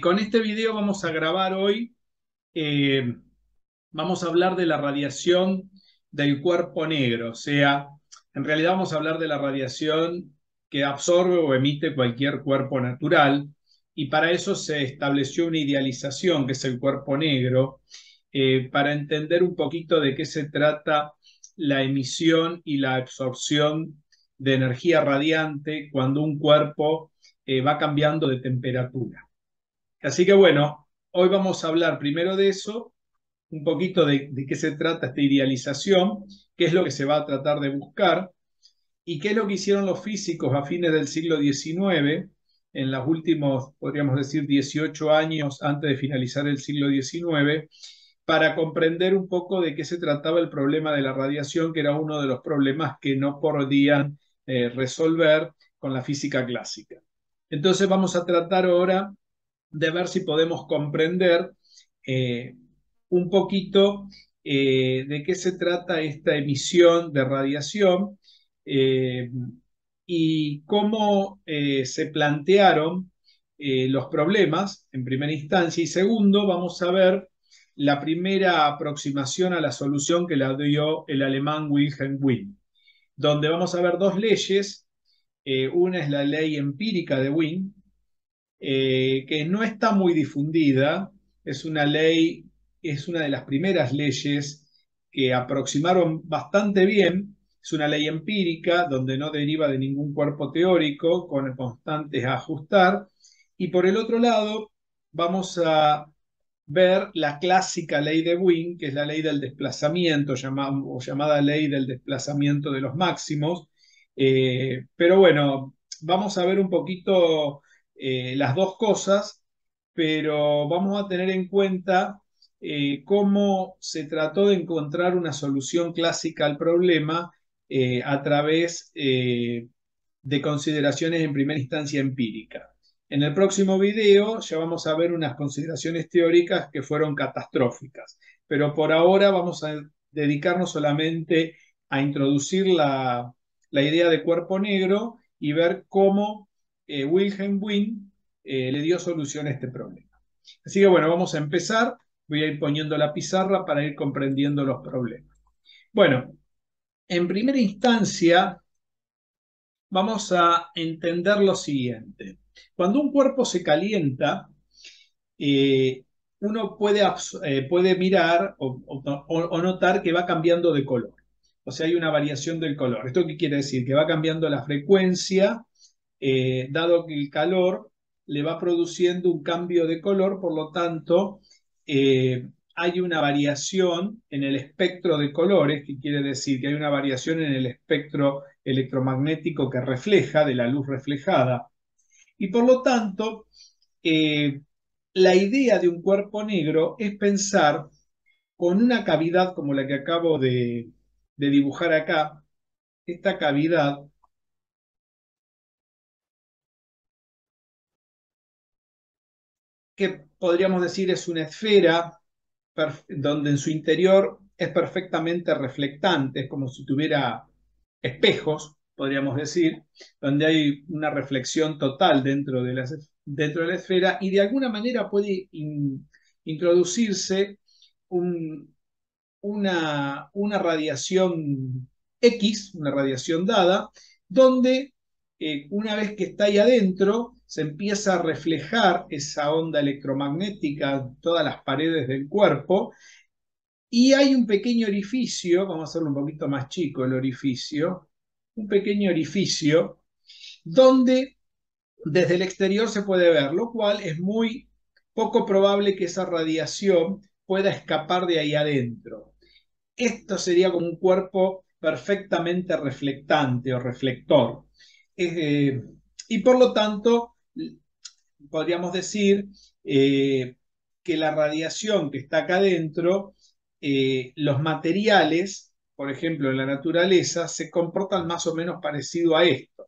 Con este video vamos a grabar hoy, eh, vamos a hablar de la radiación del cuerpo negro, o sea, en realidad vamos a hablar de la radiación que absorbe o emite cualquier cuerpo natural, y para eso se estableció una idealización, que es el cuerpo negro, para entender un poquito de qué se trata la emisión y la absorción de energía radiante cuando un cuerpo va cambiando de temperatura. Así que bueno, hoy vamos a hablar primero de eso, un poquito de qué se trata esta idealización, qué es lo que se va a tratar de buscar y qué es lo que hicieron los físicos a fines del siglo XIX, en los últimos, podríamos decir, 18 años antes de finalizar el siglo XIX, para comprender un poco de qué se trataba el problema de la radiación, que era uno de los problemas que no podían resolver con la física clásica. Entonces vamos a tratar ahora de ver si podemos comprender eh, un poquito de qué se trata esta emisión de radiación eh, y cómo se plantearon los problemas en primera instancia. Y segundo, vamos a ver la primera aproximación a la solución que la dio el alemán Wilhelm Wien, donde vamos a ver dos leyes. Una es la ley empírica de Wien, que no está muy difundida. Es una ley, es una de las primeras leyes que aproximaron bastante bien. Es una ley empírica donde no deriva de ningún cuerpo teórico, con constantes a ajustar. Y por el otro lado, vamos a ver la clásica ley de Wien, que es la ley del desplazamiento, o llamada ley del desplazamiento de los máximos. Pero bueno, vamos a ver un poquito las dos cosas, pero vamos a tener en cuenta cómo se trató de encontrar una solución clásica al problema a través de consideraciones en primera instancia empírica. En el próximo video ya vamos a ver unas consideraciones teóricas que fueron catastróficas, pero por ahora vamos a dedicarnos solamente a introducir la idea de cuerpo negro y ver cómo Wilhelm Wien le dio solución a este problema. Así que bueno, vamos a empezar. Voy a ir poniendo la pizarra para ir comprendiendo los problemas. Bueno, en primera instancia vamos a entender lo siguiente. Cuando un cuerpo se calienta, eh, uno puede mirar o notar que va cambiando de color. O sea, hay una variación del color. ¿Esto qué quiere decir? Que va cambiando la frecuencia, dado que el calor le va produciendo un cambio de color, por lo tanto, hay una variación en el espectro de colores, que quiere decir que hay una variación en el espectro electromagnético que refleja, de la luz reflejada. Y por lo tanto, eh, la idea de un cuerpo negro es pensar con una cavidad como la que acabo de dibujar acá. Esta cavidad, que podríamos decir es una esfera donde en su interior es perfectamente reflectante, es como si tuviera espejos, podríamos decir, donde hay una reflexión total dentro de la esfera, y de alguna manera puede introducirse un, una radiación X, una radiación dada, donde una vez que está ahí adentro, se empieza a reflejar esa onda electromagnética en todas las paredes del cuerpo, y hay un pequeño orificio, vamos a hacerlo un poquito más chico el orificio, un pequeño orificio donde desde el exterior se puede ver, lo cual es muy poco probable que esa radiación pueda escapar de ahí adentro. Esto sería como un cuerpo perfectamente reflectante o reflector. Eh, y por lo tanto, podríamos decir que la radiación que está acá adentro, los materiales, por ejemplo, en la naturaleza, se comportan más o menos parecido a esto.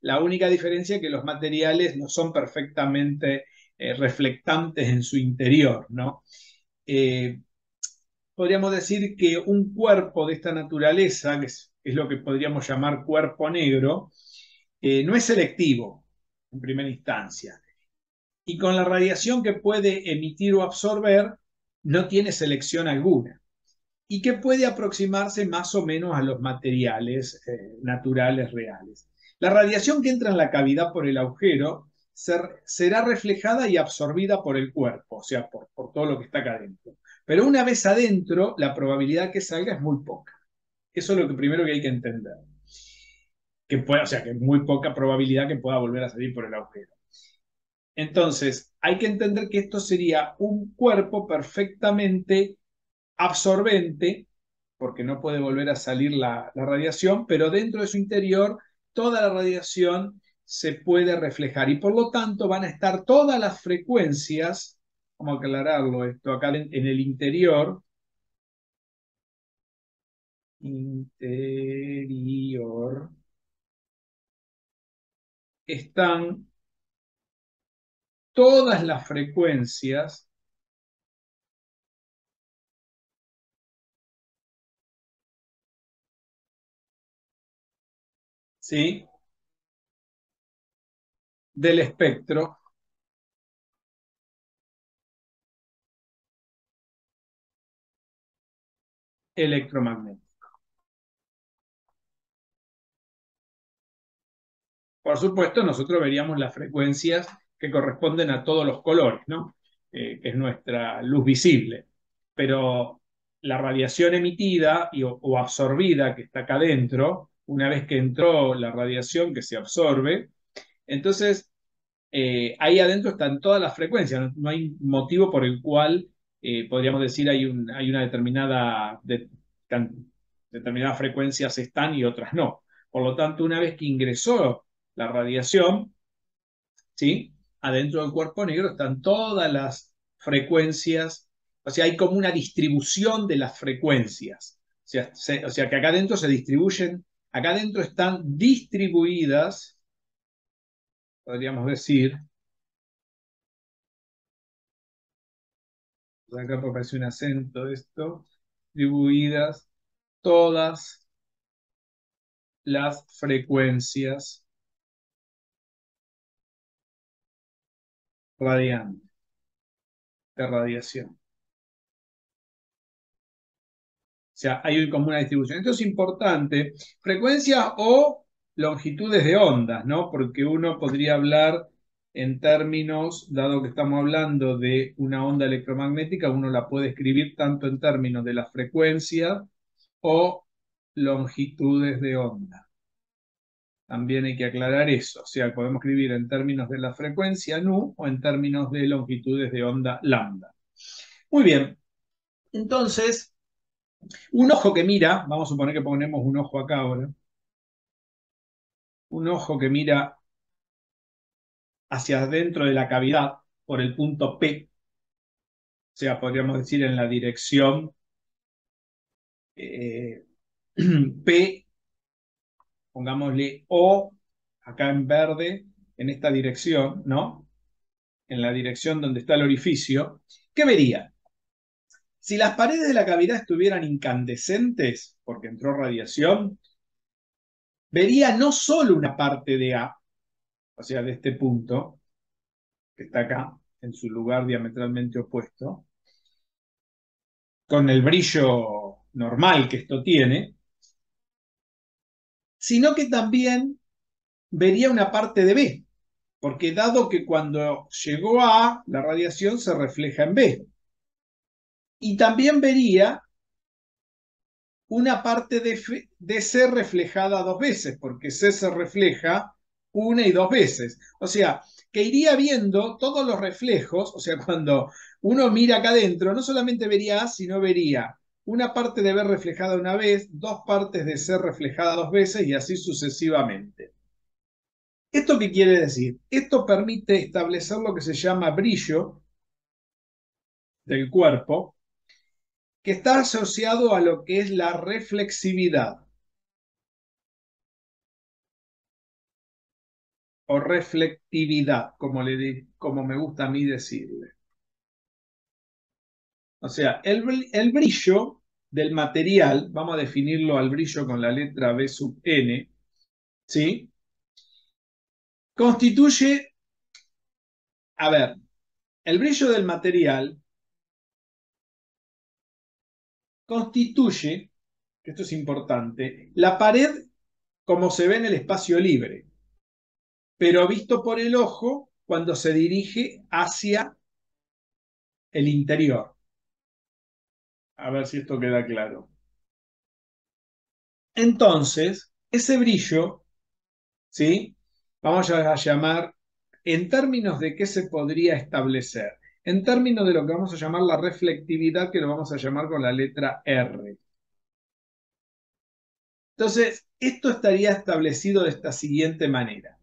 La única diferencia es que los materiales no son perfectamente reflectantes en su interior, ¿no? Eh, Podríamos decir que un cuerpo de esta naturaleza, que es lo que podríamos llamar cuerpo negro, no es selectivo en primera instancia. y con la radiación que puede emitir o absorber no tiene selección alguna y que puede aproximarse más o menos a los materiales naturales reales. La radiación que entra en la cavidad por el agujero será reflejada y absorbida por el cuerpo, o sea, por todo lo que está acá adentro. Pero una vez adentro, la probabilidad que salga es muy poca. Eso es lo que primero que hay que entender. O sea, que es muy poca probabilidad que pueda volver a salir por el agujero. Entonces, hay que entender que esto sería un cuerpo perfectamente absorbente, porque no puede volver a salir la radiación, pero dentro de su interior toda la radiación se puede reflejar y por lo tanto van a estar todas las frecuencias, vamos a aclararlo esto, acá en el interior, están todas las frecuencias, ¿sí?, del espectro electromagnético. Por supuesto, nosotros veríamos las frecuencias que corresponden a todos los colores, ¿no? Que es nuestra luz visible. Pero la radiación emitida o absorbida que está acá dentro, una vez que entró la radiación que se absorbe, entonces ahí adentro están todas las frecuencias. No, no hay motivo por el cual podríamos decir hay una determinadas frecuencias están y otras no. Por lo tanto, una vez que ingresó la radiación, ¿sí?, adentro del cuerpo negro están todas las frecuencias, o sea, hay como una distribución de las frecuencias. O sea que acá adentro se distribuyen, acá adentro están distribuidas, podríamos decir, acá aparece un acento esto, distribuidas todas las frecuencias radiantes de radiación. O sea, hay como una distribución. Esto es importante. Frecuencias o longitudes de ondas, ¿no? Porque uno podría hablar en términos, dado que estamos hablando de una onda electromagnética, uno la puede escribir tanto en términos de la frecuencia o longitudes de onda. También hay que aclarar eso. O sea, podemos escribir en términos de la frecuencia nu o en términos de longitudes de onda lambda. Muy bien. Entonces, un ojo que mira, vamos a suponer que ponemos un ojo acá ahora, un ojo que mira hacia adentro de la cavidad por el punto P, o sea, podríamos decir en la dirección eh, P, pongámosle O, acá en verde, en esta dirección, ¿no? En la dirección donde está el orificio, ¿qué vería? Si las paredes de la cavidad estuvieran incandescentes, porque entró radiación, vería no solo una parte de A, o sea, de este punto, que está acá, en su lugar diametralmente opuesto, con el brillo normal que esto tiene, sino que también vería una parte de B, porque dado que cuando llegó a A, la radiación se refleja en B. Y también vería una parte de C reflejada dos veces, porque C se refleja una y dos veces. O sea, que iría viendo todos los reflejos, o sea, cuando uno mira acá adentro, no solamente vería A, sino vería una parte de B reflejada una vez, dos partes de C reflejada dos veces y así sucesivamente. ¿Esto qué quiere decir? Esto permite establecer lo que se llama brillo del cuerpo, que está asociado a lo que es la reflexividad o reflectividad, como me gusta a mí decirle. O sea, el brillo del material, vamos a definirlo al brillo con la letra B sub n, ¿sí?, constituye A ver, el brillo del material constituye, que esto es importante, la pared como se ve en el espacio libre, pero visto por el ojo cuando se dirige hacia el interior. A ver si esto queda claro. Entonces, ese brillo, ¿sí? Vamos a llamar, en términos de qué se podría establecer, en términos de lo que vamos a llamar la reflectividad, que lo vamos a llamar con la letra R. Entonces, esto estaría establecido de esta siguiente manera.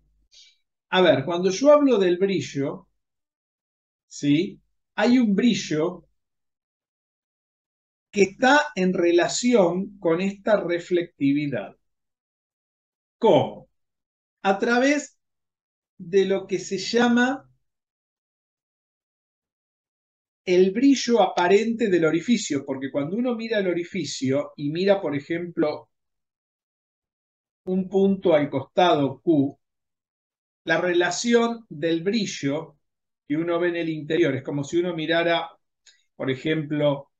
A ver, cuando yo hablo del brillo, ¿sí? Hay un brillo que está en relación con esta reflectividad. ¿Cómo? A través de lo que se llama el brillo aparente del orificio, porque cuando uno mira el orificio y mira, por ejemplo, un punto al costado Q, la relación del brillo que uno ve en el interior es como si uno mirara, por ejemplo,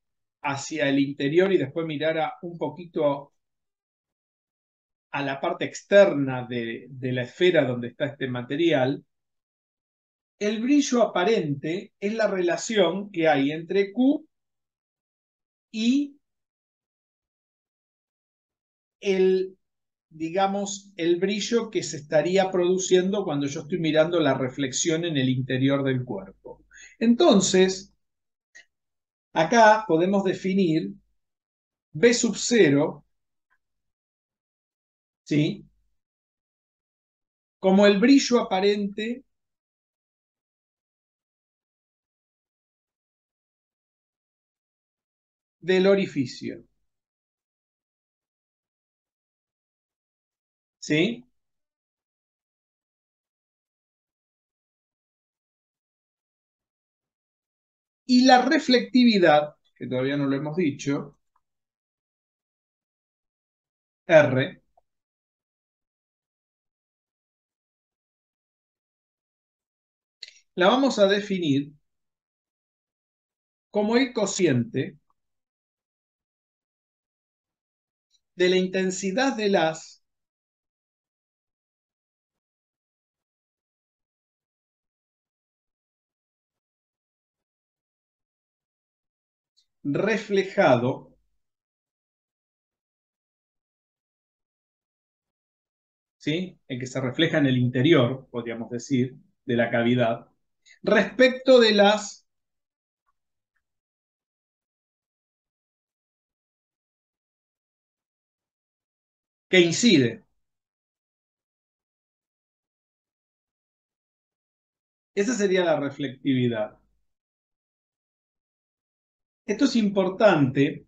hacia el interior y después mirara un poquito a la parte externa de la esfera donde está este material. El brillo aparente es la relación que hay entre Q y el, digamos, el brillo que se estaría produciendo cuando yo estoy mirando la reflexión en el interior del cuerpo. Entonces, acá podemos definir B sub 0, ¿sí? Como el brillo aparente del orificio, ¿sí? Y la reflectividad, que todavía no lo hemos dicho, R, la vamos a definir como el cociente de la intensidad de las reflejado, ¿sí? El que se refleja en el interior, podríamos decir, de la cavidad, respecto de las que incide. Esa sería la reflectividad. Esto es importante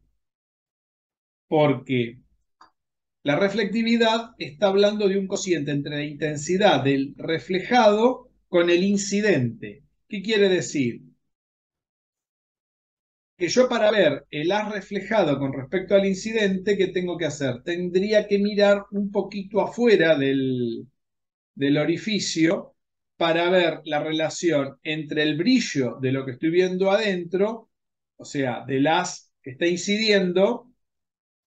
porque la reflectividad está hablando de un cociente entre la intensidad del reflejado con el incidente. ¿Qué quiere decir? Que yo para ver el haz reflejado con respecto al incidente, ¿qué tengo que hacer? Tendría que mirar un poquito afuera del orificio para ver la relación entre el brillo de lo que estoy viendo adentro, o sea, del haz que está incidiendo,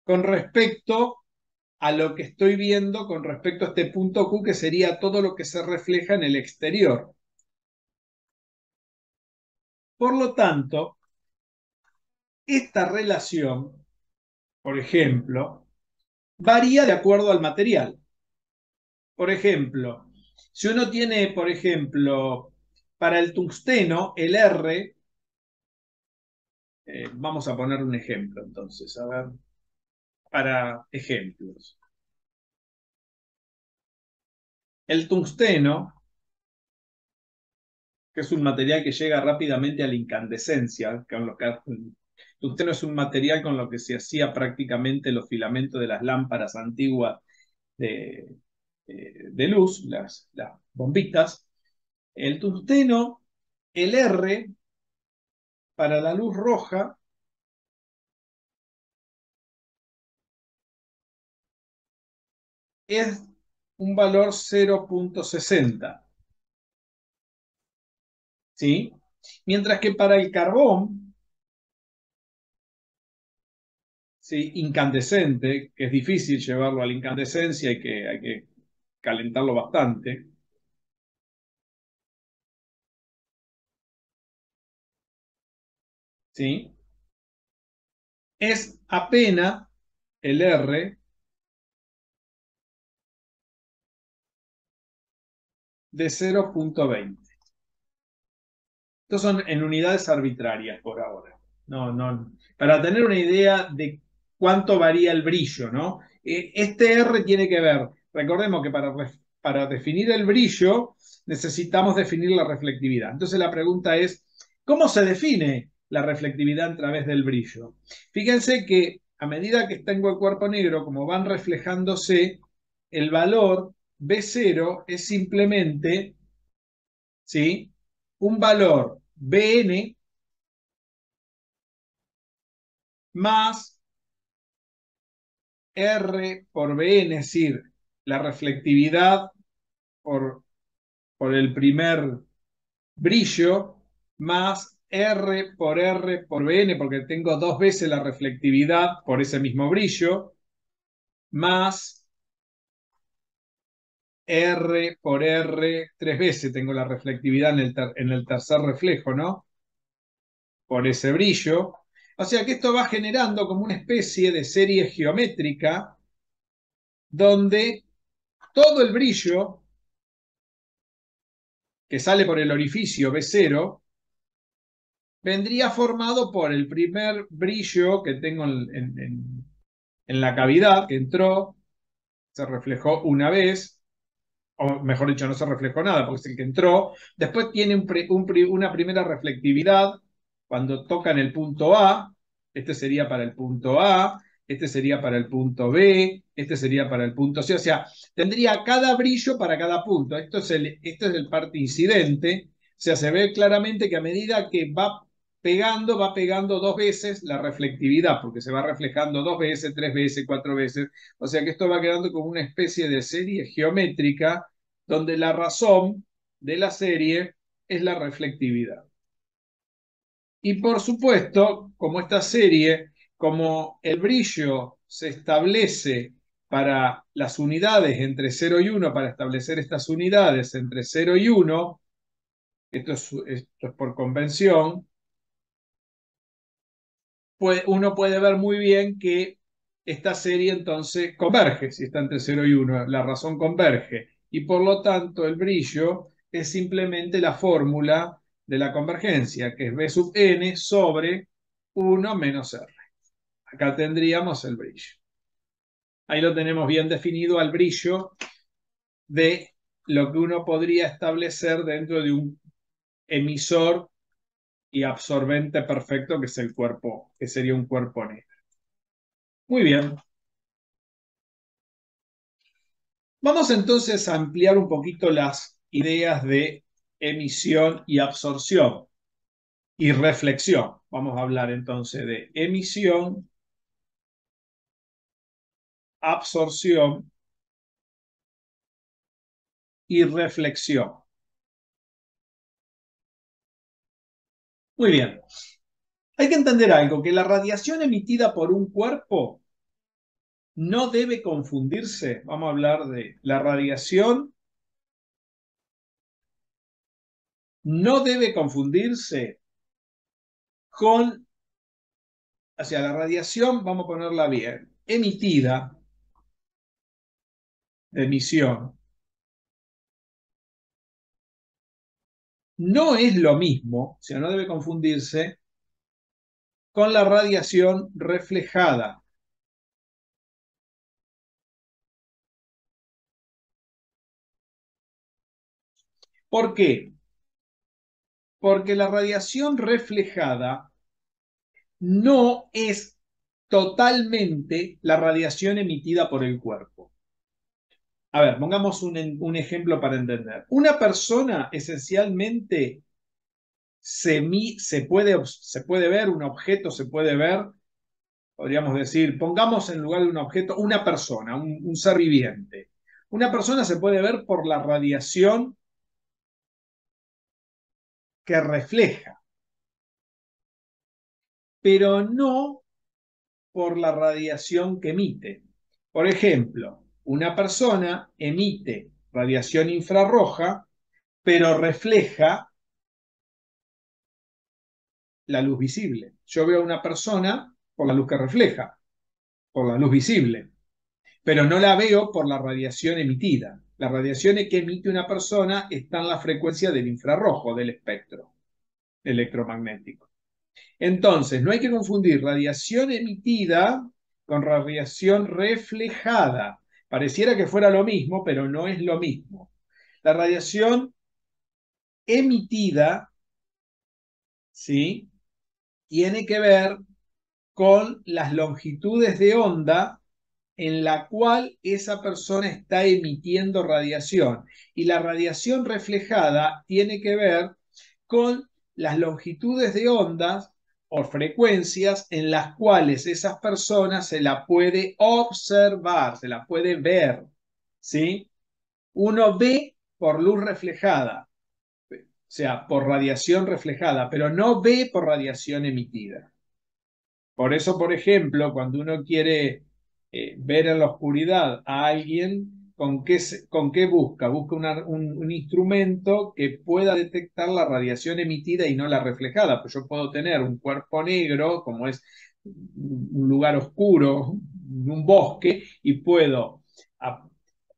con respecto a lo que estoy viendo con respecto a este punto Q, que sería todo lo que se refleja en el exterior. Por lo tanto, esta relación, por ejemplo, varía de acuerdo al material. Por ejemplo, si uno tiene, por ejemplo, para el tungsteno, el R, vamos a poner un ejemplo entonces, a ver, para ejemplos. El tungsteno, que es un material que llega rápidamente a la incandescencia, el tungsteno es un material con lo que se hacía prácticamente los filamentos de las lámparas antiguas de, de luz, las bombitas. El tungsteno, el R, para la luz roja, es un valor 0,60. ¿sí? Mientras que para el carbón, ¿sí? Incandescente, que es difícil llevarlo a la incandescencia, hay que calentarlo bastante, ¿sí? Es apenas el R de 0,20. Estos son en unidades arbitrarias por ahora. No, no, para tener una idea de cuánto varía el brillo, ¿no? Este R tiene que ver, recordemos que para definir el brillo necesitamos definir la reflectividad. Entonces la pregunta es, ¿cómo se define la reflectividad a través del brillo? Fíjense que a medida que tengo el cuerpo negro, como van reflejándose, el valor B0 es simplemente, ¿sí? Un valor Bn más R por Bn, es decir, la reflectividad por, por el primer brillo, más R por Bn, porque tengo dos veces la reflectividad por ese mismo brillo, más R por R tres veces tengo la reflectividad en el tercer reflejo, ¿no? Por ese brillo. O sea que esto va generando como una especie de serie geométrica donde todo el brillo que sale por el orificio B0 vendría formado por el primer brillo que tengo en la cavidad, que entró, se reflejó una vez, o mejor dicho, no se reflejó nada, porque es el que entró. Después tiene una primera reflectividad cuando tocan el punto A. Este sería para el punto A, este sería para el punto B, este sería para el punto C. O sea, tendría cada brillo para cada punto. Esto es el parte incidente. O sea, se ve claramente que a medida que va pegando dos veces la reflectividad, porque se va reflejando dos veces, tres veces, cuatro veces. O sea que esto va quedando como una especie de serie geométrica donde la razón de la serie es la reflectividad. Y por supuesto, como esta serie, como el brillo se establece para las unidades entre 0 y 1, para establecer estas unidades entre 0 y 1, esto es por convención, pues uno puede ver muy bien que esta serie entonces converge, si está entre 0 y 1, la razón converge. Y por lo tanto el brillo es simplemente la fórmula de la convergencia, que es B sub n sobre 1 menos R. Acá tendríamos el brillo. Ahí lo tenemos bien definido al brillo de lo que uno podría establecer dentro de un emisor y absorbente perfecto, que es el cuerpo, que sería un cuerpo negro. Muy bien. Vamos entonces a ampliar un poquito las ideas de emisión y absorción y reflexión. Vamos a hablar entonces de emisión, absorción y reflexión. Muy bien. Hay que entender algo, que la radiación emitida por un cuerpo no debe confundirse. Vamos a hablar de la radiación, no debe confundirse con, o sea, la radiación, vamos a ponerla bien, emitida, de emisión, no es lo mismo, o sea, no debe confundirse con la radiación reflejada. ¿Por qué? Porque la radiación reflejada no es totalmente la radiación emitida por el cuerpo. A ver, pongamos un ejemplo para entender. Una persona esencialmente se puede ver, un objeto se puede ver, podríamos decir, pongamos en lugar de un objeto una persona, un ser viviente. Una persona se puede ver por la radiación que refleja, pero no por la radiación que emite. Por ejemplo, una persona emite radiación infrarroja, pero refleja la luz visible. Yo veo a una persona por la luz que refleja, por la luz visible, pero no la veo por la radiación emitida. La radiación que emite una persona está en la frecuencia del infrarrojo, del espectro electromagnético. Entonces, no hay que confundir radiación emitida con radiación reflejada. Pareciera que fuera lo mismo, pero no es lo mismo. La radiación emitida, ¿sí?, tiene que ver con las longitudes de onda en la cual esa persona está emitiendo radiación. Y la radiación reflejada tiene que ver con las longitudes de ondas o frecuencias en las cuales esas personas se la puede observar, se la puede ver, ¿sí? Uno ve por luz reflejada, o sea, por radiación reflejada, pero no ve por radiación emitida. Por eso, por ejemplo, cuando uno quiere ver en la oscuridad a alguien, con qué busca? Busca un instrumento que pueda detectar la radiación emitida y no la reflejada. Pues yo puedo tener un cuerpo negro, como es un lugar oscuro, un bosque, y puedo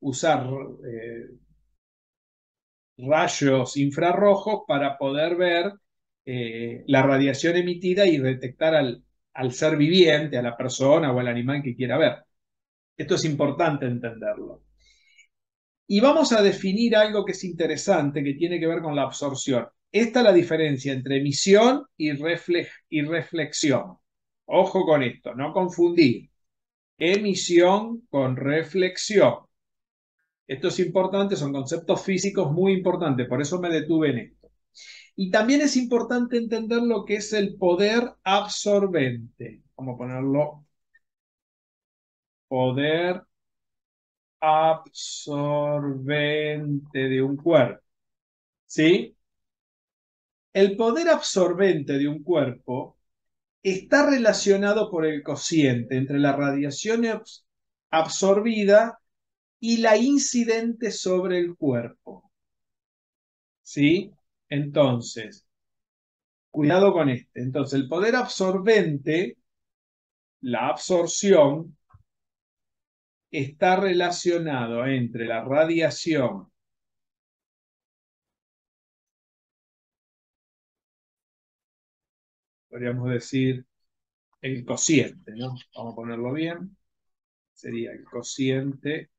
usar rayos infrarrojos para poder ver la radiación emitida y detectar al ser viviente, a la persona o al animal que quiera ver. Esto es importante entenderlo. Y vamos a definir algo que es interesante, que tiene que ver con la absorción. Esta es la diferencia entre emisión y reflexión. Ojo con esto, no confundir emisión con reflexión. Esto es importante, son conceptos físicos muy importantes, por eso me detuve en esto. Y también es importante entender lo que es el poder absorbente. Vamos a ponerlo, poder absorbente de un cuerpo. ¿Sí? El poder absorbente de un cuerpo está relacionado por el cociente entre la radiación absorbida y la incidente sobre el cuerpo. ¿Sí? Entonces, cuidado con este. Entonces, el poder absorbente, la absorción, está relacionado entre la radiación, podríamos decir, el cociente, ¿no? Vamos a ponerlo bien. Sería el cociente,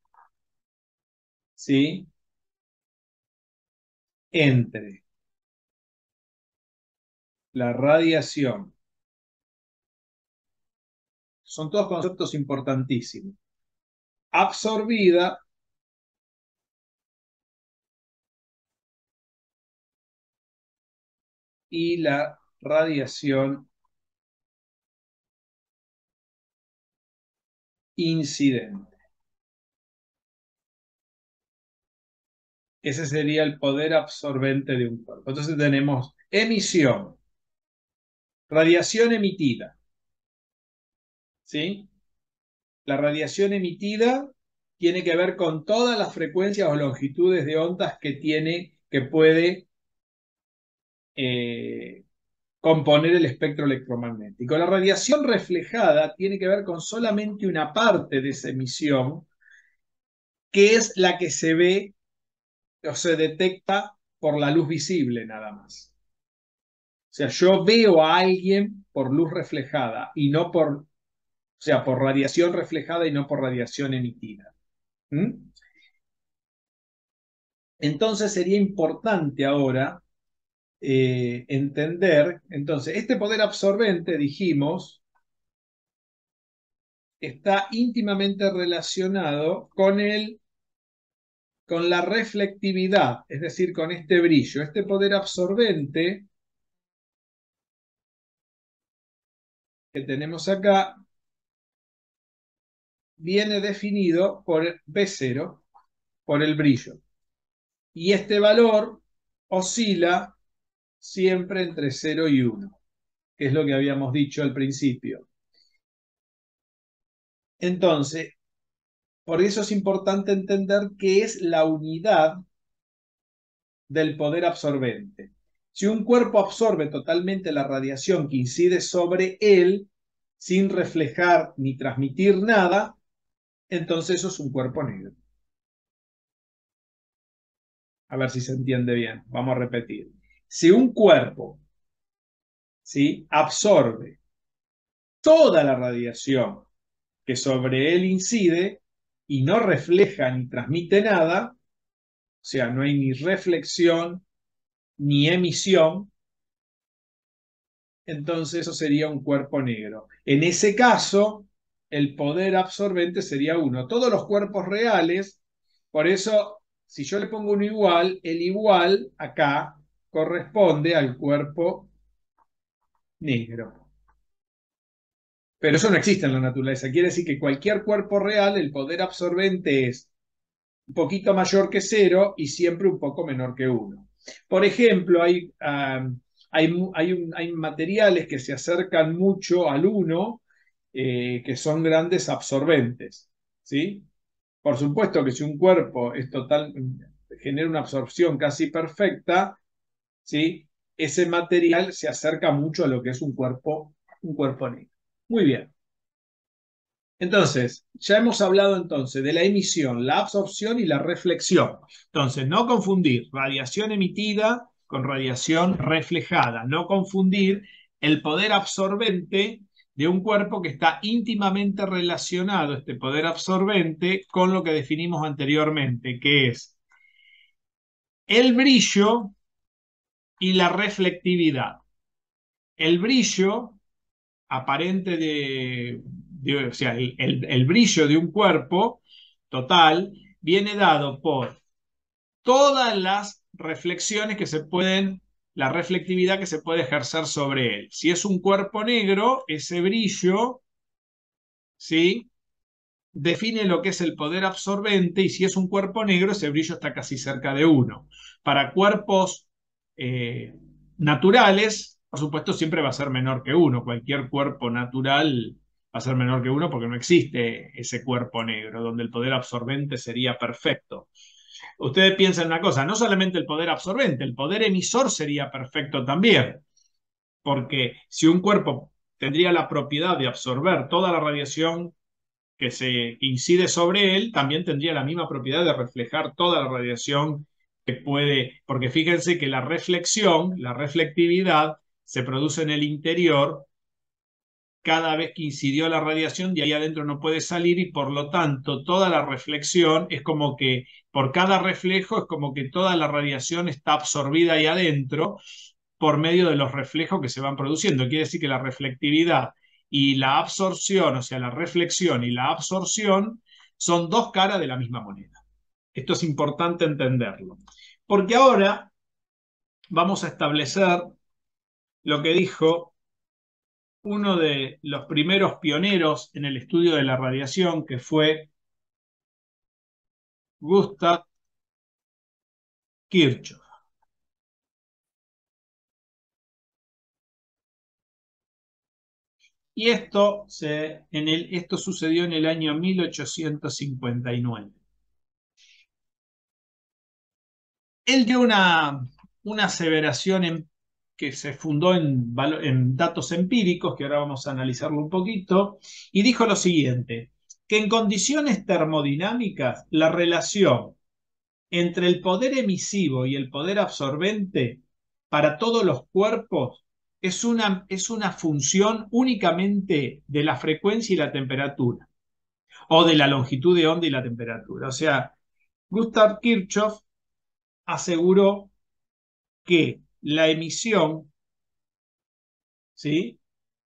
¿sí? Entre la radiación. Son todos conceptos importantísimos. Absorbida y la radiación incidente. Ese sería el poder absorbente de un cuerpo. Entonces tenemos emisión, radiación emitida, ¿sí? La radiación emitida tiene que ver con todas las frecuencias o longitudes de ondas que tiene, que puede eh, componer el espectro electromagnético. La radiación reflejada tiene que ver con solamente una parte de esa emisión, que es la que se ve o se detecta por la luz visible nada más. O sea, yo veo a alguien por luz reflejada y no por, o sea, por radiación reflejada y no por radiación emitida. ¿Mm? Entonces sería importante ahora entender, entonces, este poder absorbente, dijimos, está íntimamente relacionado con la reflectividad, es decir, con este brillo. Este poder absorbente que tenemos acá viene definido por B0, por el brillo. Y este valor oscila siempre entre 0 y 1, que es lo que habíamos dicho al principio. Entonces, por eso es importante entender qué es la unidad del poder absorbente. Si un cuerpo absorbe totalmente la radiación que incide sobre él sin reflejar ni transmitir nada, entonces eso es un cuerpo negro. A ver si se entiende bien. Vamos a repetir. Si un cuerpo, ¿sí?, absorbe toda la radiación que sobre él incide y no refleja ni transmite nada, o sea, no hay ni reflexión ni emisión, entonces eso sería un cuerpo negro. En ese caso, el poder absorbente sería uno. Todos los cuerpos reales, por eso, si yo le pongo uno igual, el igual acá corresponde al cuerpo negro. Pero eso no existe en la naturaleza. Quiere decir que cualquier cuerpo real, el poder absorbente es un poquito mayor que cero y siempre un poco menor que uno. Por ejemplo, hay materiales que se acercan mucho al uno, que son grandes absorbentes, ¿sí? Por supuesto que si un cuerpo es total, genera una absorción casi perfecta, ¿sí?, ese material se acerca mucho a lo que es un cuerpo negro. Muy bien. Entonces, ya hemos hablado entonces de la emisión, la absorción y la reflexión. Entonces, no confundir radiación emitida con radiación reflejada. No confundir el poder absorbente de un cuerpo que está íntimamente relacionado, este poder absorbente, con lo que definimos anteriormente, que es el brillo y la reflectividad. El brillo aparente o sea, el brillo de un cuerpo total viene dado por todas las reflexiones que se pueden, la reflectividad que se puede ejercer sobre él. Si es un cuerpo negro, ese brillo, ¿sí?, define lo que es el poder absorbente, y si es un cuerpo negro, ese brillo está casi cerca de uno. Para cuerpos eh, naturales, por supuesto, siempre va a ser menor que uno. Cualquier cuerpo natural va a ser menor que uno porque no existe ese cuerpo negro, donde el poder absorbente sería perfecto. Ustedes piensan una cosa, no solamente el poder absorbente, el poder emisor sería perfecto también, porque si un cuerpo tendría la propiedad de absorber toda la radiación que se incide sobre él, también tendría la misma propiedad de reflejar toda la radiación que puede, porque fíjense que la reflexión, la reflectividad, se produce en el interior cada vez que incidió la radiación, de ahí adentro no puede salir, y por lo tanto toda la reflexión es como que, por cada reflejo, es como que toda la radiación está absorbida ahí adentro por medio de los reflejos que se van produciendo. Quiere decir que la reflectividad y la absorción, o sea, la reflexión y la absorción, son dos caras de la misma moneda. Esto es importante entenderlo. Porque ahora vamos a establecer lo que dijo uno de los primeros pioneros en el estudio de la radiación, que fue Gustav Kirchhoff. Y esto sucedió en el año 1859. Él dio una aseveración que se fundó en datos empíricos, que ahora vamos a analizarlo un poquito, y dijo lo siguiente, que en condiciones termodinámicas la relación entre el poder emisivo y el poder absorbente para todos los cuerpos es una función únicamente de la frecuencia y la temperatura, o de la longitud de onda y la temperatura. O sea, Gustav Kirchhoff aseguró que la emisión, ¿sí?,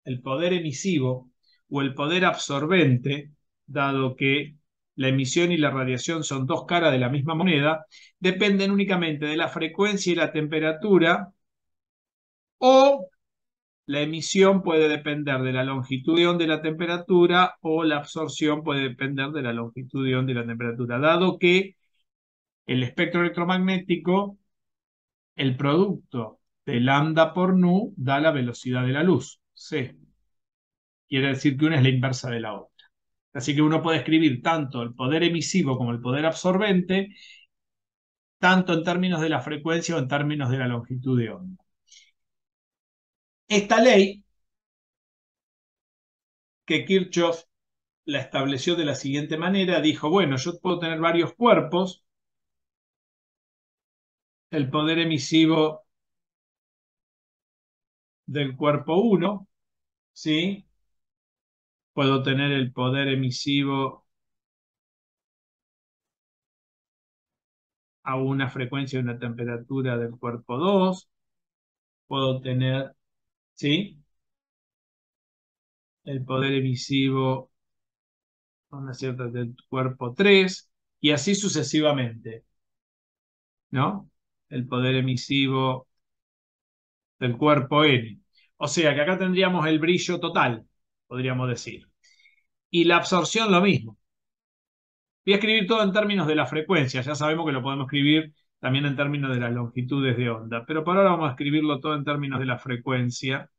el poder emisivo o el poder absorbente, dado que la emisión y la radiación son dos caras de la misma moneda, dependen únicamente de la frecuencia y la temperatura, o la emisión puede depender de la longitud de onda y la temperatura, o la absorción puede depender de la longitud de onda y la temperatura, dado que el espectro electromagnético, el producto de lambda por nu da la velocidad de la luz, c. Quiere decir que una es la inversa de la otra. Así que uno puede escribir tanto el poder emisivo como el poder absorbente, tanto en términos de la frecuencia o en términos de la longitud de onda. Esta ley, que Kirchhoff la estableció de la siguiente manera, dijo, bueno, yo puedo tener varios cuerpos, el poder emisivo del cuerpo 1, ¿sí? Puedo tener el poder emisivo a una frecuencia y una temperatura del cuerpo 2, puedo tener, ¿sí? El poder emisivo a una cierta del cuerpo 3, y así sucesivamente, ¿no? El poder emisivo del cuerpo N. O sea que acá tendríamos el brillo total, podríamos decir. Y la absorción lo mismo. Voy a escribir todo en términos de la frecuencia, ya sabemos que lo podemos escribir también en términos de las longitudes de onda, pero por ahora vamos a escribirlo todo en términos de la frecuencia.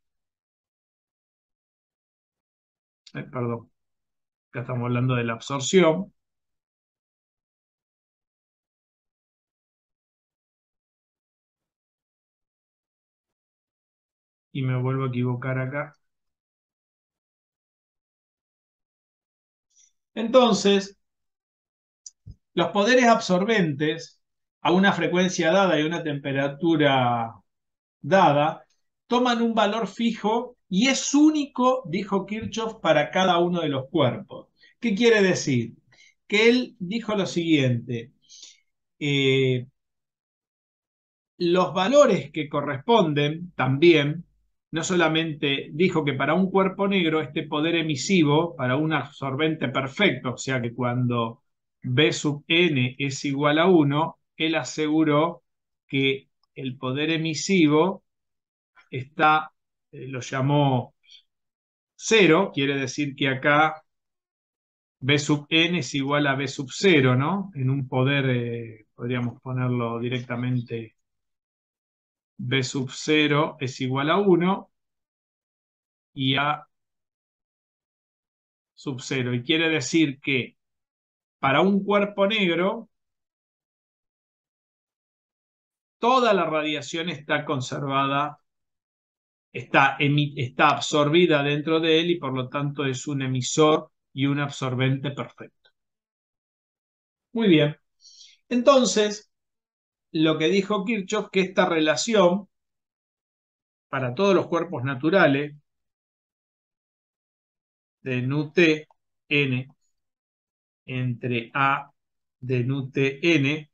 Perdón, acá estamos hablando de la absorción. Y me vuelvo a equivocar acá. Entonces, los poderes absorbentes a una frecuencia dada y una temperatura dada toman un valor fijo y es único, dijo Kirchhoff, para cada uno de los cuerpos. ¿Qué quiere decir? Que él dijo lo siguiente, eh, los valores que corresponden también, no solamente dijo que para un cuerpo negro este poder emisivo, para un absorbente perfecto, o sea que cuando B sub n es igual a 1, él aseguró que el poder emisivo está, lo llamó cero, quiere decir que acá B sub n es igual a B sub 0, ¿no? En un poder, podríamos ponerlo directamente, B sub 0 es igual a 1 y A sub 0. Y quiere decir que para un cuerpo negro, toda la radiación está conservada, está absorbida dentro de él y por lo tanto es un emisor y un absorbente perfecto. Muy bien. Entonces, lo que dijo Kirchhoff, que esta relación para todos los cuerpos naturales de nu T n entre A de nu T n,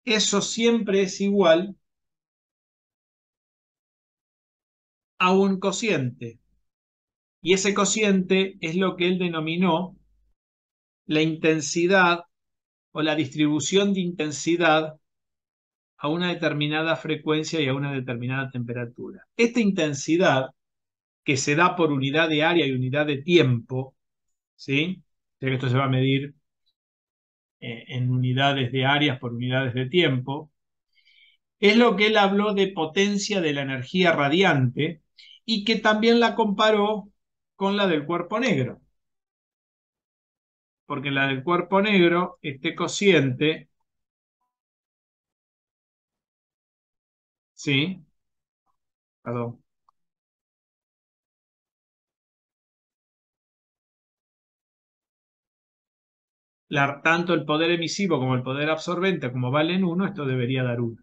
eso siempre es igual a un cociente. Y ese cociente es lo que él denominó la intensidad o la distribución de intensidad a una determinada frecuencia y a una determinada temperatura. Esta intensidad, que se da por unidad de área y unidad de tiempo, ¿sí? O sea que esto se va a medir en unidades de áreas por unidades de tiempo, es lo que él habló de potencia de la energía radiante y que también la comparó con la del cuerpo negro. Porque en la del cuerpo negro, este cociente, ¿sí? Perdón. Tanto el poder emisivo como el poder absorbente, como valen 1, esto debería dar 1.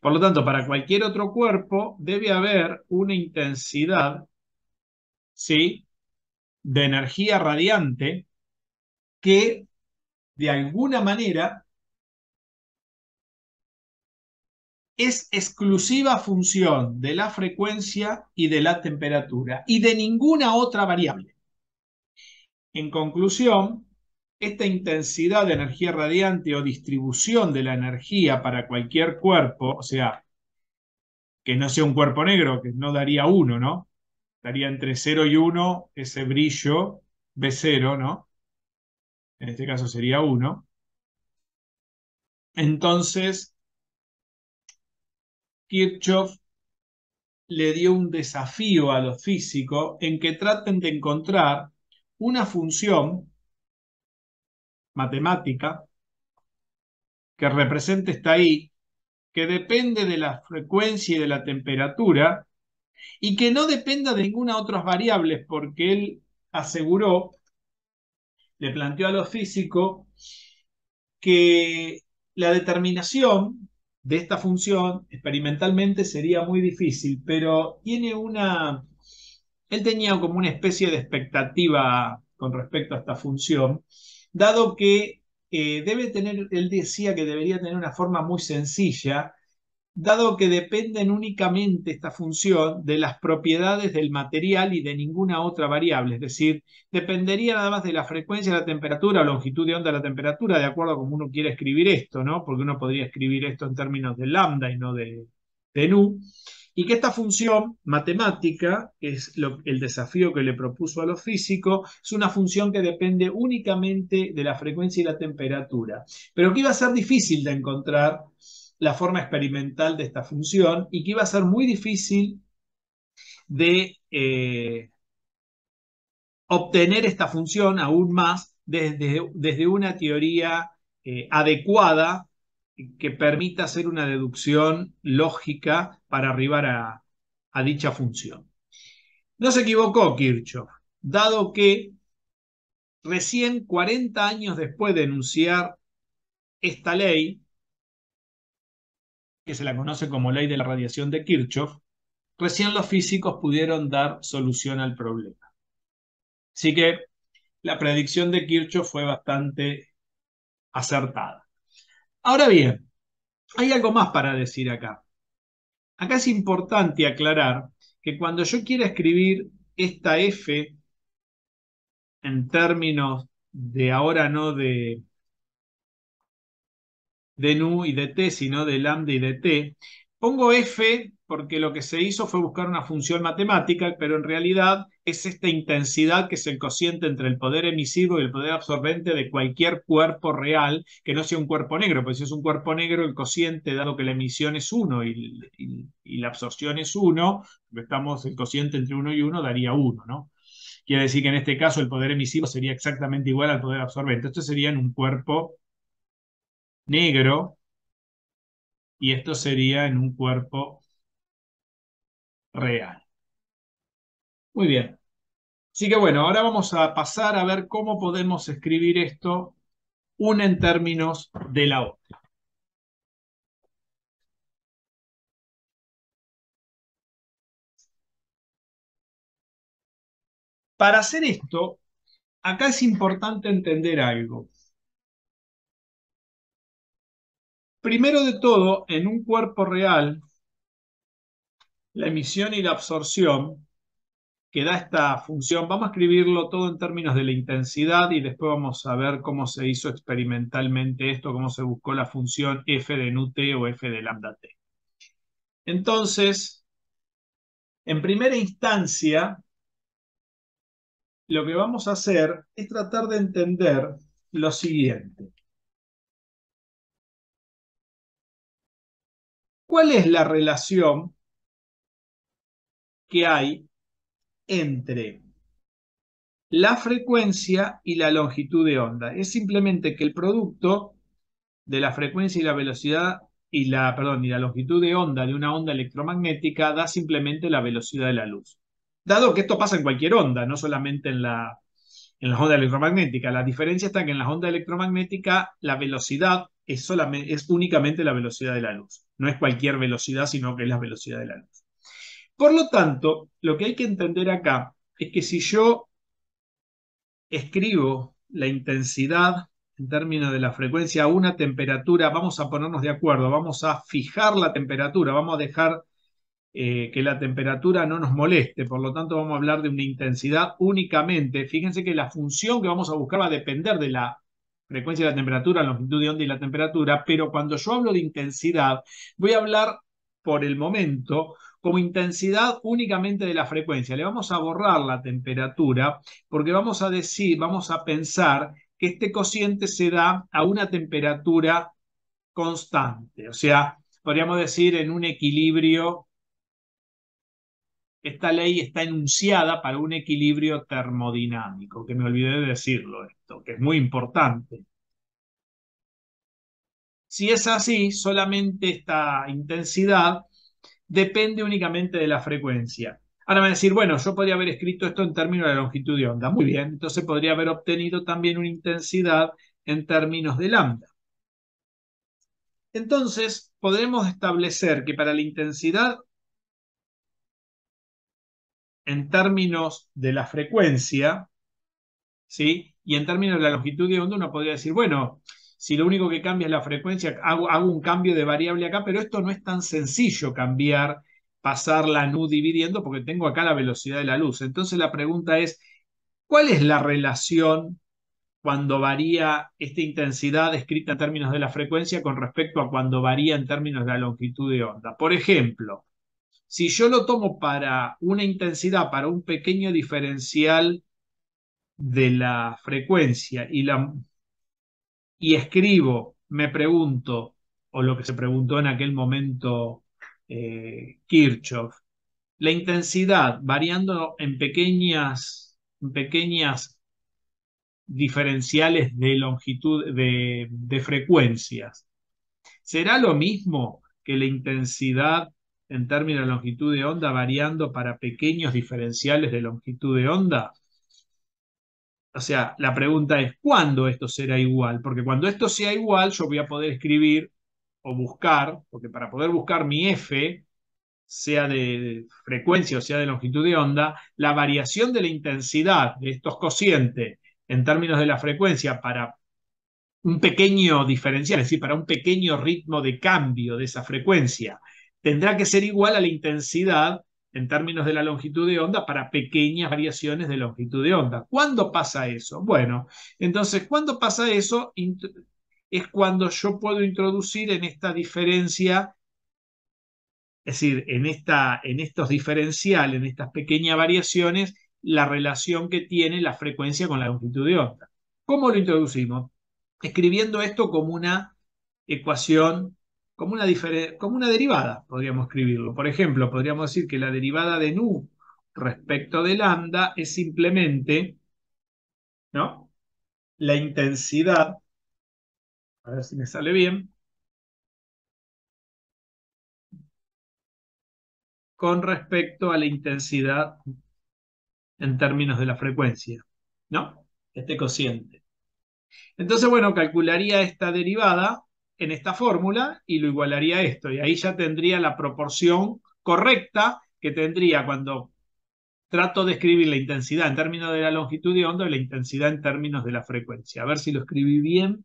Por lo tanto, para cualquier otro cuerpo debe haber una intensidad, ¿sí? De energía radiante que de alguna manera es exclusiva función de la frecuencia y de la temperatura y de ninguna otra variable. En conclusión, esta intensidad de energía radiante o distribución de la energía para cualquier cuerpo, o sea, que no sea un cuerpo negro, que no daría 1, ¿no? Daría entre 0 y 1 ese brillo B0, ¿no? En este caso sería 1. Entonces, Kirchhoff le dio un desafío a los físicos en que traten de encontrar una función matemática que represente esta I, que depende de la frecuencia y de la temperatura, y que no dependa de ninguna otra variable, porque él aseguró, le planteó a los físicos que la determinación de esta función experimentalmente sería muy difícil, pero él tenía como una especie de expectativa con respecto a esta función, dado que él decía que debería tener una forma muy sencilla, dado que dependen únicamente esta función de las propiedades del material y de ninguna otra variable, es decir, dependería nada más de la frecuencia, la temperatura, longitud de onda de la temperatura, de acuerdo a cómo uno quiere escribir esto, ¿no? Porque uno podría escribir esto en términos de lambda y no de nu, y que esta función matemática, que es el desafío que le propuso a los físicos, es una función que depende únicamente de la frecuencia y la temperatura, pero que iba a ser difícil de encontrar la forma experimental de esta función y que iba a ser muy difícil de obtener esta función aún más desde una teoría adecuada que permita hacer una deducción lógica para arribar a dicha función. No se equivocó Kirchhoff, dado que recién 40 años después de enunciar esta ley, que se la conoce como ley de la radiación de Kirchhoff, recién los físicos pudieron dar solución al problema. Así que la predicción de Kirchhoff fue bastante acertada. Ahora bien, hay algo más para decir acá. Acá es importante aclarar que cuando yo quiera escribir esta F en términos de ahora no de nu y de t, sino de lambda y de t. Pongo f porque lo que se hizo fue buscar una función matemática, pero en realidad es esta intensidad que es el cociente entre el poder emisivo y el poder absorbente de cualquier cuerpo real que no sea un cuerpo negro, porque si es un cuerpo negro, el cociente, dado que la emisión es 1 y la absorción es 1, el cociente entre 1 y 1 daría 1, ¿no? Quiere decir que en este caso el poder emisivo sería exactamente igual al poder absorbente. Esto sería en un cuerpo negro y esto sería en un cuerpo real. Muy bien. Así que bueno, ahora vamos a pasar a ver cómo podemos escribir esto, una en términos de la otra. Para hacer esto, acá es importante entender algo. Primero de todo, en un cuerpo real, la emisión y la absorción que da esta función, vamos a escribirlo todo en términos de la intensidad y después vamos a ver cómo se hizo experimentalmente esto, cómo se buscó la función f de nu t o f de lambda t. Entonces, en primera instancia, lo que vamos a hacer es tratar de entender lo siguiente. ¿Cuál es la relación que hay entre la frecuencia y la longitud de onda? Es simplemente que el producto de la frecuencia y la velocidad y la longitud de onda de una onda electromagnética da simplemente la velocidad de la luz. Dado que esto pasa en cualquier onda, no solamente en las ondas electromagnéticas. La diferencia está que en las ondas electromagnéticas la velocidad es únicamente la velocidad de la luz. No es cualquier velocidad, sino que es la velocidad de la luz. Por lo tanto, lo que hay que entender acá es que si yo escribo la intensidad en términos de la frecuencia a una temperatura, vamos a ponernos de acuerdo, vamos a fijar la temperatura, vamos a dejar que la temperatura no nos moleste, por lo tanto vamos a hablar de una intensidad únicamente. Fíjense que la función que vamos a buscar va a depender de la frecuencia de la temperatura, la longitud de onda y la temperatura, pero cuando yo hablo de intensidad, voy a hablar por el momento como intensidad únicamente de la frecuencia. Le vamos a borrar la temperatura porque vamos a pensar que este cociente se da a una temperatura constante, o sea, podríamos decir en un equilibrio esta ley está enunciada para un equilibrio termodinámico, que me olvidé de decirlo esto, que es muy importante. Si es así, solamente esta intensidad depende únicamente de la frecuencia. Ahora van a decir, bueno, yo podría haber escrito esto en términos de longitud de onda. Muy bien, entonces podría haber obtenido también una intensidad en términos de lambda. Entonces, podremos establecer que para la intensidad en términos de la frecuencia, ¿sí? Y en términos de la longitud de onda, uno podría decir, bueno, si lo único que cambia es la frecuencia, hago un cambio de variable acá, pero esto no es tan sencillo cambiar, pasar la nu dividiendo, porque tengo acá la velocidad de la luz. Entonces la pregunta es, ¿cuál es la relación cuando varía esta intensidad escrita en términos de la frecuencia con respecto a cuando varía en términos de la longitud de onda? Por ejemplo, si yo lo tomo para una intensidad, para un pequeño diferencial de la frecuencia y escribo, me pregunto, o lo que se preguntó en aquel momento Kirchhoff, la intensidad variando en pequeñas diferenciales de longitud de frecuencias. ¿Será lo mismo que la intensidad en términos de longitud de onda variando para pequeños diferenciales de longitud de onda? O sea, la pregunta es, ¿cuándo esto será igual? Porque cuando esto sea igual, yo voy a poder escribir o buscar, porque para poder buscar mi f, sea de frecuencia o sea de longitud de onda, la variación de la intensidad de estos cocientes en términos de la frecuencia para un pequeño diferencial, es decir, para un pequeño ritmo de cambio de esa frecuencia, tendrá que ser igual a la intensidad en términos de la longitud de onda para pequeñas variaciones de longitud de onda. ¿Cuándo pasa eso? Bueno, entonces, ¿cuándo pasa eso? Es cuando yo puedo introducir en esta diferencia, es decir, en estos diferenciales, en estas pequeñas variaciones, la relación que tiene la frecuencia con la longitud de onda. ¿Cómo lo introducimos? Escribiendo esto como una ecuación, como una derivada, podríamos escribirlo. Por ejemplo, podríamos decir que la derivada de nu respecto de lambda es simplemente, ¿no?, la intensidad, a ver si me sale bien, con respecto a la intensidad en términos de la frecuencia, ¿no? Este cociente. Entonces, bueno, calcularía esta derivada en esta fórmula y lo igualaría a esto. Y ahí ya tendría la proporción correcta que tendría cuando trato de escribir la intensidad en términos de la longitud de onda y la intensidad en términos de la frecuencia. A ver si lo escribí bien.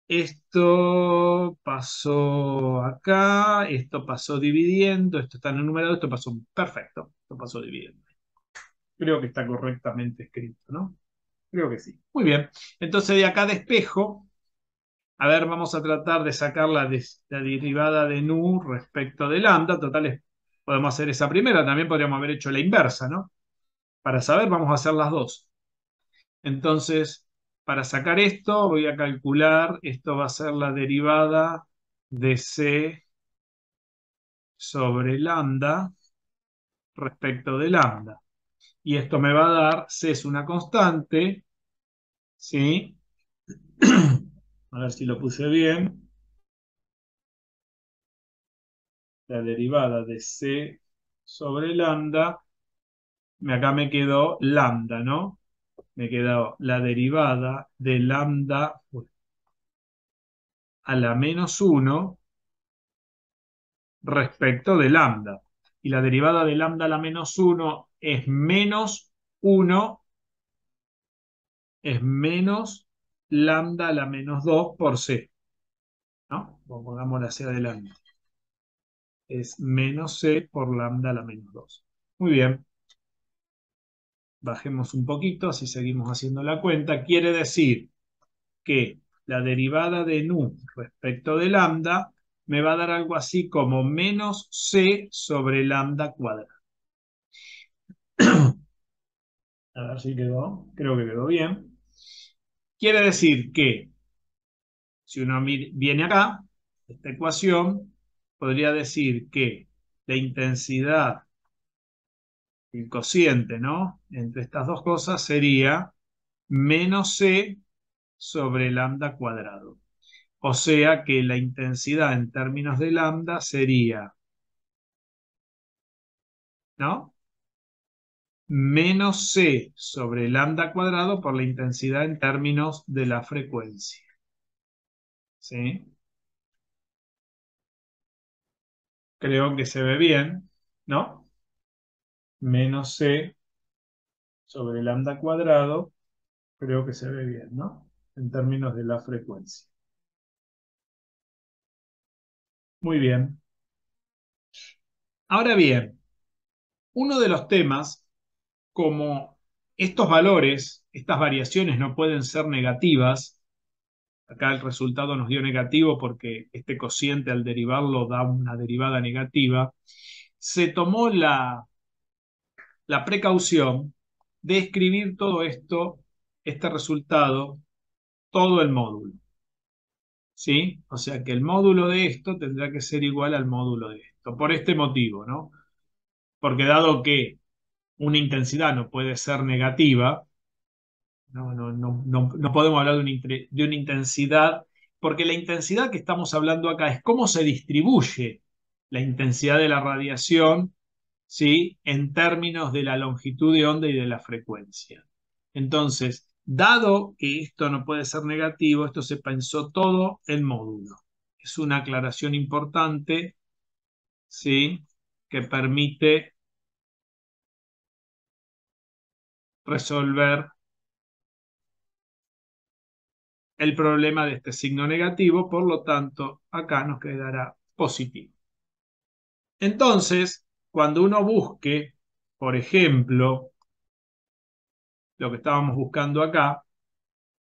Esto pasó acá, esto pasó dividiendo, esto está en el numerador, esto pasó perfecto, esto pasó dividiendo. Creo que está correctamente escrito, ¿no? Creo que sí. Muy bien. Entonces de acá despejo. A ver, vamos a tratar de sacar la derivada de nu respecto de lambda. Total, podemos hacer esa primera. También podríamos haber hecho la inversa, ¿no? Para saber, vamos a hacer las dos. Entonces, para sacar esto, voy a calcular. Esto va a ser la derivada de c sobre lambda respecto de lambda. Y esto me va a dar, c es una constante, ¿sí? A ver si lo puse bien. La derivada de c sobre lambda, acá me quedó lambda, ¿no? Me quedó la derivada de lambda a la -1 respecto de lambda. Y la derivada de lambda a la -1 es -1, es menos lambda a la -2 por c, ¿no? Pongamos la c adelante. Es menos c por lambda a la -2. Muy bien. Bajemos un poquito, así seguimos haciendo la cuenta. Quiere decir que la derivada de nu respecto de lambda me va a dar algo así como menos c sobre lambda cuadrado. A ver si quedó, creo que quedó bien. Quiere decir que si uno viene acá, esta ecuación, podría decir que la intensidad el cociente, ¿no? Entre estas dos cosas sería menos C sobre lambda cuadrado. O sea que la intensidad en términos de lambda sería, ¿no? Menos C sobre lambda cuadrado por la intensidad en términos de la frecuencia. ¿Sí? Creo que se ve bien, ¿no? Menos C sobre lambda cuadrado, creo que se ve bien, ¿no? En términos de la frecuencia. Muy bien. Ahora bien, uno de los temas, como estos valores, estas variaciones no pueden ser negativas, acá el resultado nos dio negativo porque este cociente al derivarlo da una derivada negativa, se tomó la precaución de escribir todo esto, este resultado, todo el módulo. ¿Sí? O sea que el módulo de esto tendrá que ser igual al módulo de esto, por este motivo, ¿no? Porque dado que una intensidad no puede ser negativa, no podemos hablar de una intensidad, porque la intensidad que estamos hablando acá es cómo se distribuye la intensidad de la radiación, ¿sí? En términos de la longitud de onda y de la frecuencia. Entonces, dado que esto no puede ser negativo, esto se pensó todo en módulo. Es una aclaración importante, ¿sí? Que permite resolver el problema de este signo negativo, por lo tanto, acá nos quedará positivo. Entonces, cuando uno busque, por ejemplo, lo que estábamos buscando acá,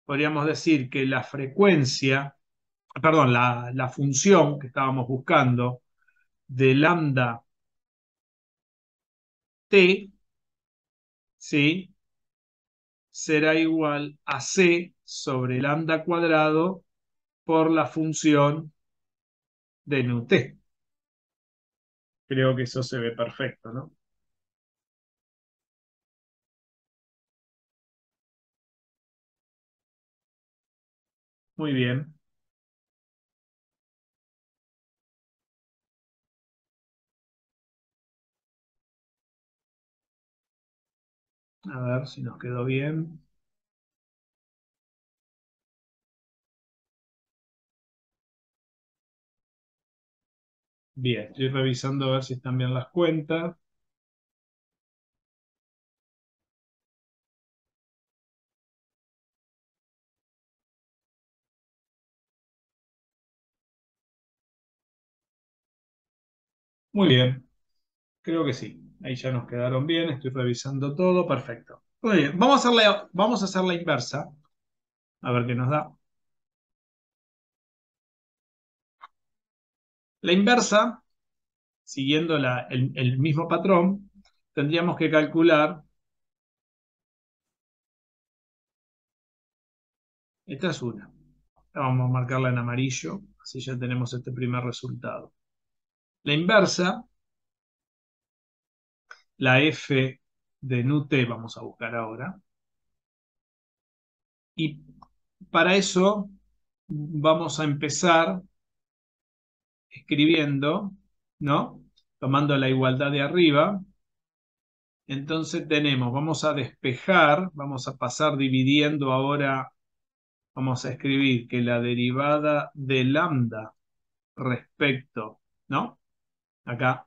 podríamos decir que la frecuencia, perdón, la función que estábamos buscando de lambda t, ¿sí? Será igual a c sobre lambda cuadrado por la función de nu t. Creo que eso se ve perfecto, ¿no? Muy bien. A ver si nos quedó bien. Bien, estoy revisando a ver si están bien las cuentas. Muy bien, creo que sí. Ahí ya nos quedaron bien, estoy revisando todo, perfecto. Muy bien, vamos a hacer la inversa, a ver qué nos da. La inversa, siguiendo el mismo patrón, tendríamos que calcular, esta es una, vamos a marcarla en amarillo, así ya tenemos este primer resultado. La inversa, la f de nu t, vamos a buscar ahora, y para eso vamos a empezar escribiendo, ¿no? Tomando la igualdad de arriba. Entonces tenemos, vamos a despejar, vamos a pasar dividiendo ahora, vamos a escribir que la derivada de lambda respecto, ¿no? Acá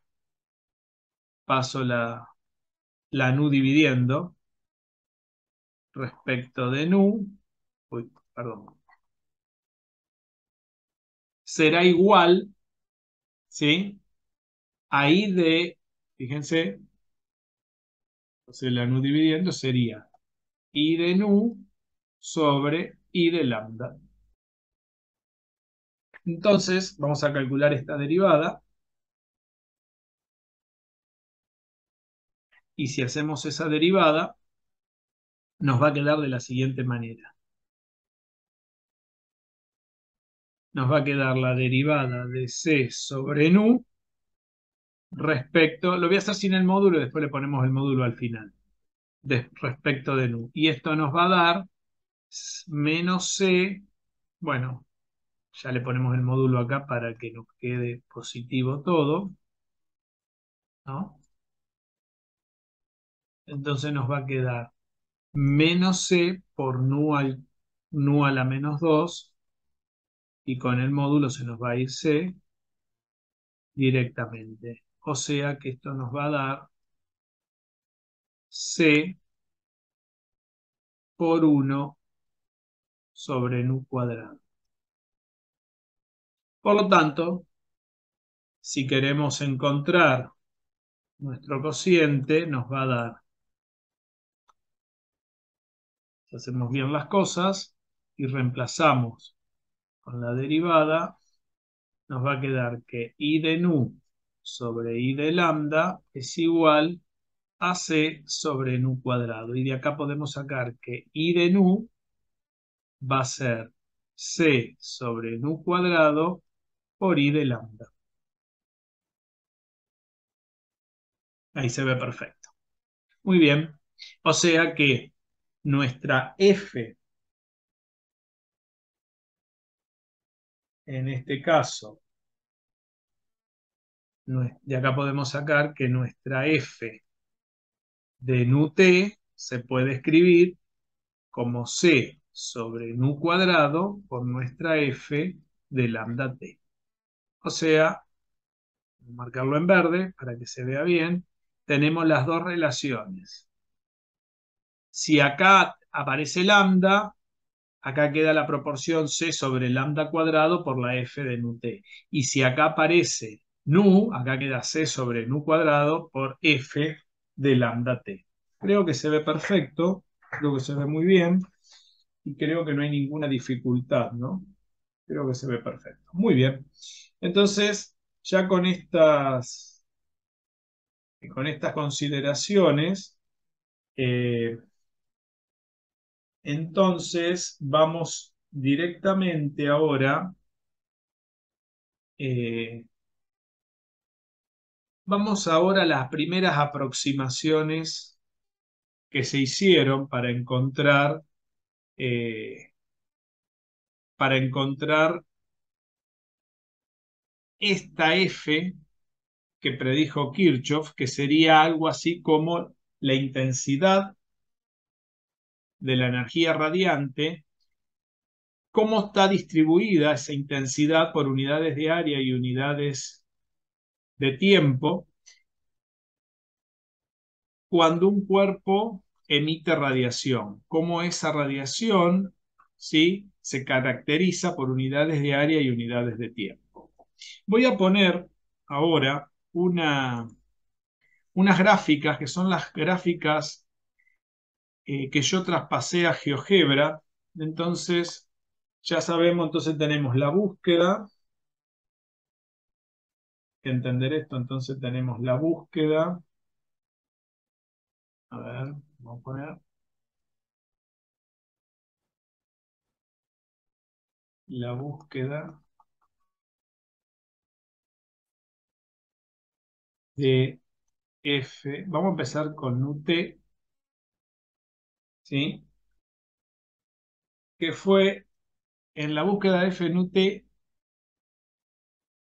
paso la nu dividiendo respecto de nu, uy, perdón, será igual, ¿sí? A I de, fíjense, entonces la nu dividiendo sería I de nu sobre I de lambda. Entonces, vamos a calcular esta derivada y si hacemos esa derivada, nos va a quedar de la siguiente manera. Nos va a quedar la derivada de C sobre nu respecto, lo voy a hacer sin el módulo y después le ponemos el módulo al final, respecto de nu. Y esto nos va a dar menos c, bueno, ya le ponemos el módulo acá para que nos quede positivo todo, ¿no? Entonces nos va a quedar menos c por nu a la menos 2 y con el módulo se nos va a ir c directamente. O sea que esto nos va a dar c por 1 sobre nu cuadrado. Por lo tanto, si queremos encontrar nuestro cociente, nos va a dar, si hacemos bien las cosas y reemplazamos con la derivada, nos va a quedar que i de nu sobre i de lambda es igual a c sobre nu cuadrado. Y de acá podemos sacar que i de nu va a ser c sobre nu cuadrado por i de lambda. Ahí se ve perfecto. Muy bien. O sea que nuestra f, en este caso, de acá podemos sacar que nuestra f de nu t se puede escribir como c sobre nu cuadrado por nuestra f de lambda t. O sea, marcarlo en verde para que se vea bien, tenemos las dos relaciones. Si acá aparece lambda, acá queda la proporción c sobre lambda cuadrado por la f de nu t. Y si acá aparece nu, acá queda c sobre nu cuadrado por f de lambda t. Creo que se ve perfecto, creo que se ve muy bien y creo que no hay ninguna dificultad, ¿no? Creo que se ve perfecto. Muy bien. Entonces, ya con estas consideraciones, eh, entonces vamos directamente ahora, eh, vamos ahora a las primeras aproximaciones que se hicieron eh, para encontrar esta F que predijo Kirchhoff, que sería algo así como la intensidad de la energía radiante, cómo está distribuida esa intensidad por unidades de área y unidades de tiempo cuando un cuerpo emite radiación, cómo esa radiación, ¿sí?, se caracteriza por unidades de área y unidades de tiempo. Voy a poner ahora unas gráficas que son las gráficas que yo traspasé a GeoGebra. Entonces, ya sabemos, entonces tenemos la búsqueda, que entender esto, entonces tenemos la búsqueda, a ver, vamos a poner la búsqueda de F, vamos a empezar con UT, ¿sí? Que fue en la búsqueda de F en UT,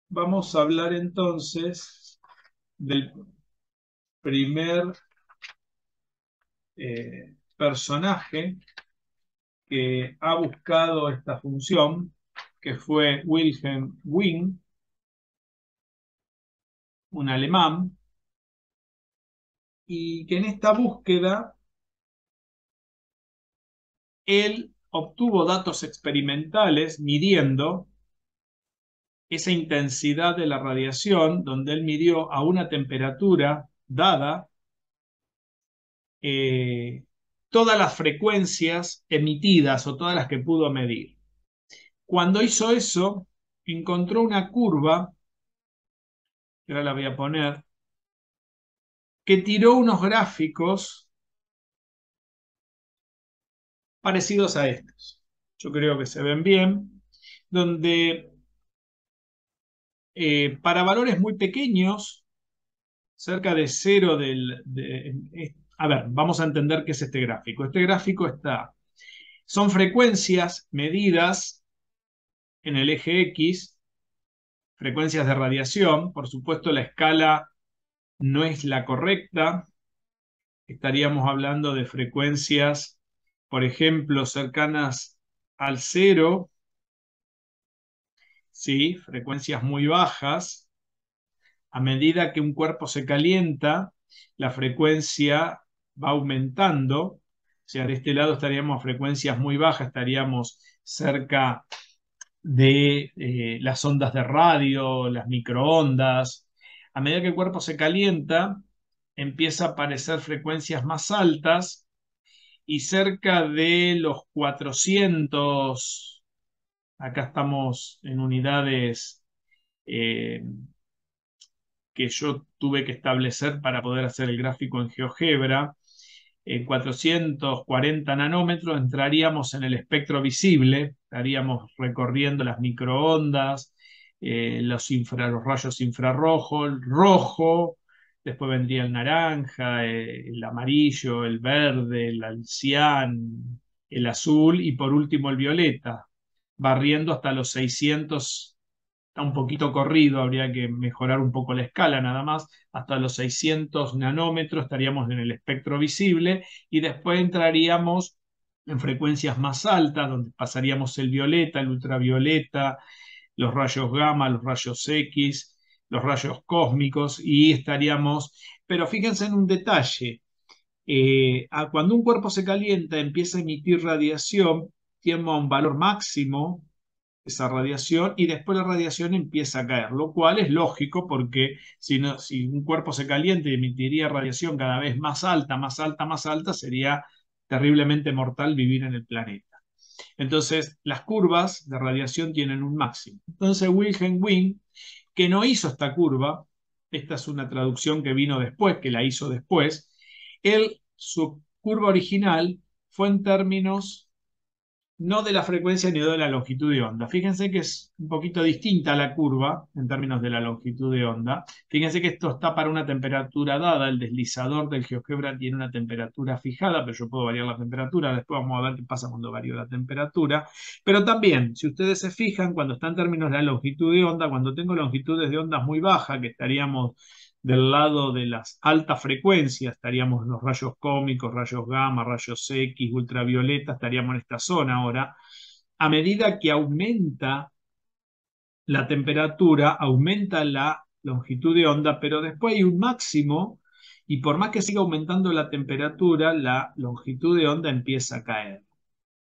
vamos a hablar entonces del primer personaje que ha buscado esta función, que fue Wilhelm Wien, un alemán, y que en esta búsqueda él obtuvo datos experimentales midiendo esa intensidad de la radiación, donde él midió a una temperatura dada todas las frecuencias emitidas o todas las que pudo medir. Cuando hizo eso, encontró una curva, que ahora la voy a poner, que tiró unos gráficos parecidos a estos. Yo creo que se ven bien, donde para valores muy pequeños cerca de cero a ver, vamos a entender qué es este gráfico. Este gráfico son frecuencias medidas en el eje X, frecuencias de radiación. Por supuesto, la escala no es la correcta. Estaríamos hablando de frecuencias, por ejemplo, cercanas al cero, ¿sí? Frecuencias muy bajas. A medida que un cuerpo se calienta, la frecuencia va aumentando. O sea, de este lado estaríamos a frecuencias muy bajas, estaríamos cerca de las ondas de radio, las microondas. A medida que el cuerpo se calienta, empieza a aparecer frecuencias más altas y cerca de los 400, acá estamos en unidades eh, que yo tuve que establecer para poder hacer el gráfico en GeoGebra. En 440 nanómetros entraríamos en el espectro visible, estaríamos recorriendo las microondas, los rayos infrarrojos, el rojo, después vendría el naranja, el amarillo, el verde, el cian, el azul y por último el violeta, barriendo hasta los 600. Está un poquito corrido, habría que mejorar un poco la escala nada más. Hasta los 600 nanómetros estaríamos en el espectro visible y después entraríamos en frecuencias más altas, donde pasaríamos el violeta, el ultravioleta, los rayos gamma, los rayos X, los rayos cósmicos y estaríamos... Pero fíjense en un detalle. Cuando un cuerpo se calienta, empieza a emitir radiación, tiene un valor máximo esa radiación y después la radiación empieza a caer, lo cual es lógico porque si un cuerpo se calienta y emitiría radiación cada vez más alta, más alta, más alta, sería terriblemente mortal vivir en el planeta. Entonces, las curvas de radiación tienen un máximo. Entonces, Wilhelm Wien, que no hizo esta curva, esta es una traducción que vino después, que la hizo después, su curva original fue en términos no de la frecuencia ni de la longitud de onda. Fíjense que es un poquito distinta la curva en términos de la longitud de onda. Fíjense que esto está para una temperatura dada. El deslizador del GeoGebra tiene una temperatura fijada, pero yo puedo variar la temperatura. Después vamos a ver qué pasa cuando varío la temperatura. Pero también, si ustedes se fijan, cuando está en términos de la longitud de onda, cuando tengo longitudes de ondas muy bajas, que estaríamos del lado de las altas frecuencias, estaríamos los rayos cósmicos, rayos gamma, rayos X, ultravioleta, estaríamos en esta zona ahora. A medida que aumenta la temperatura, aumenta la longitud de onda, pero después hay un máximo y por más que siga aumentando la temperatura, la longitud de onda empieza a caer.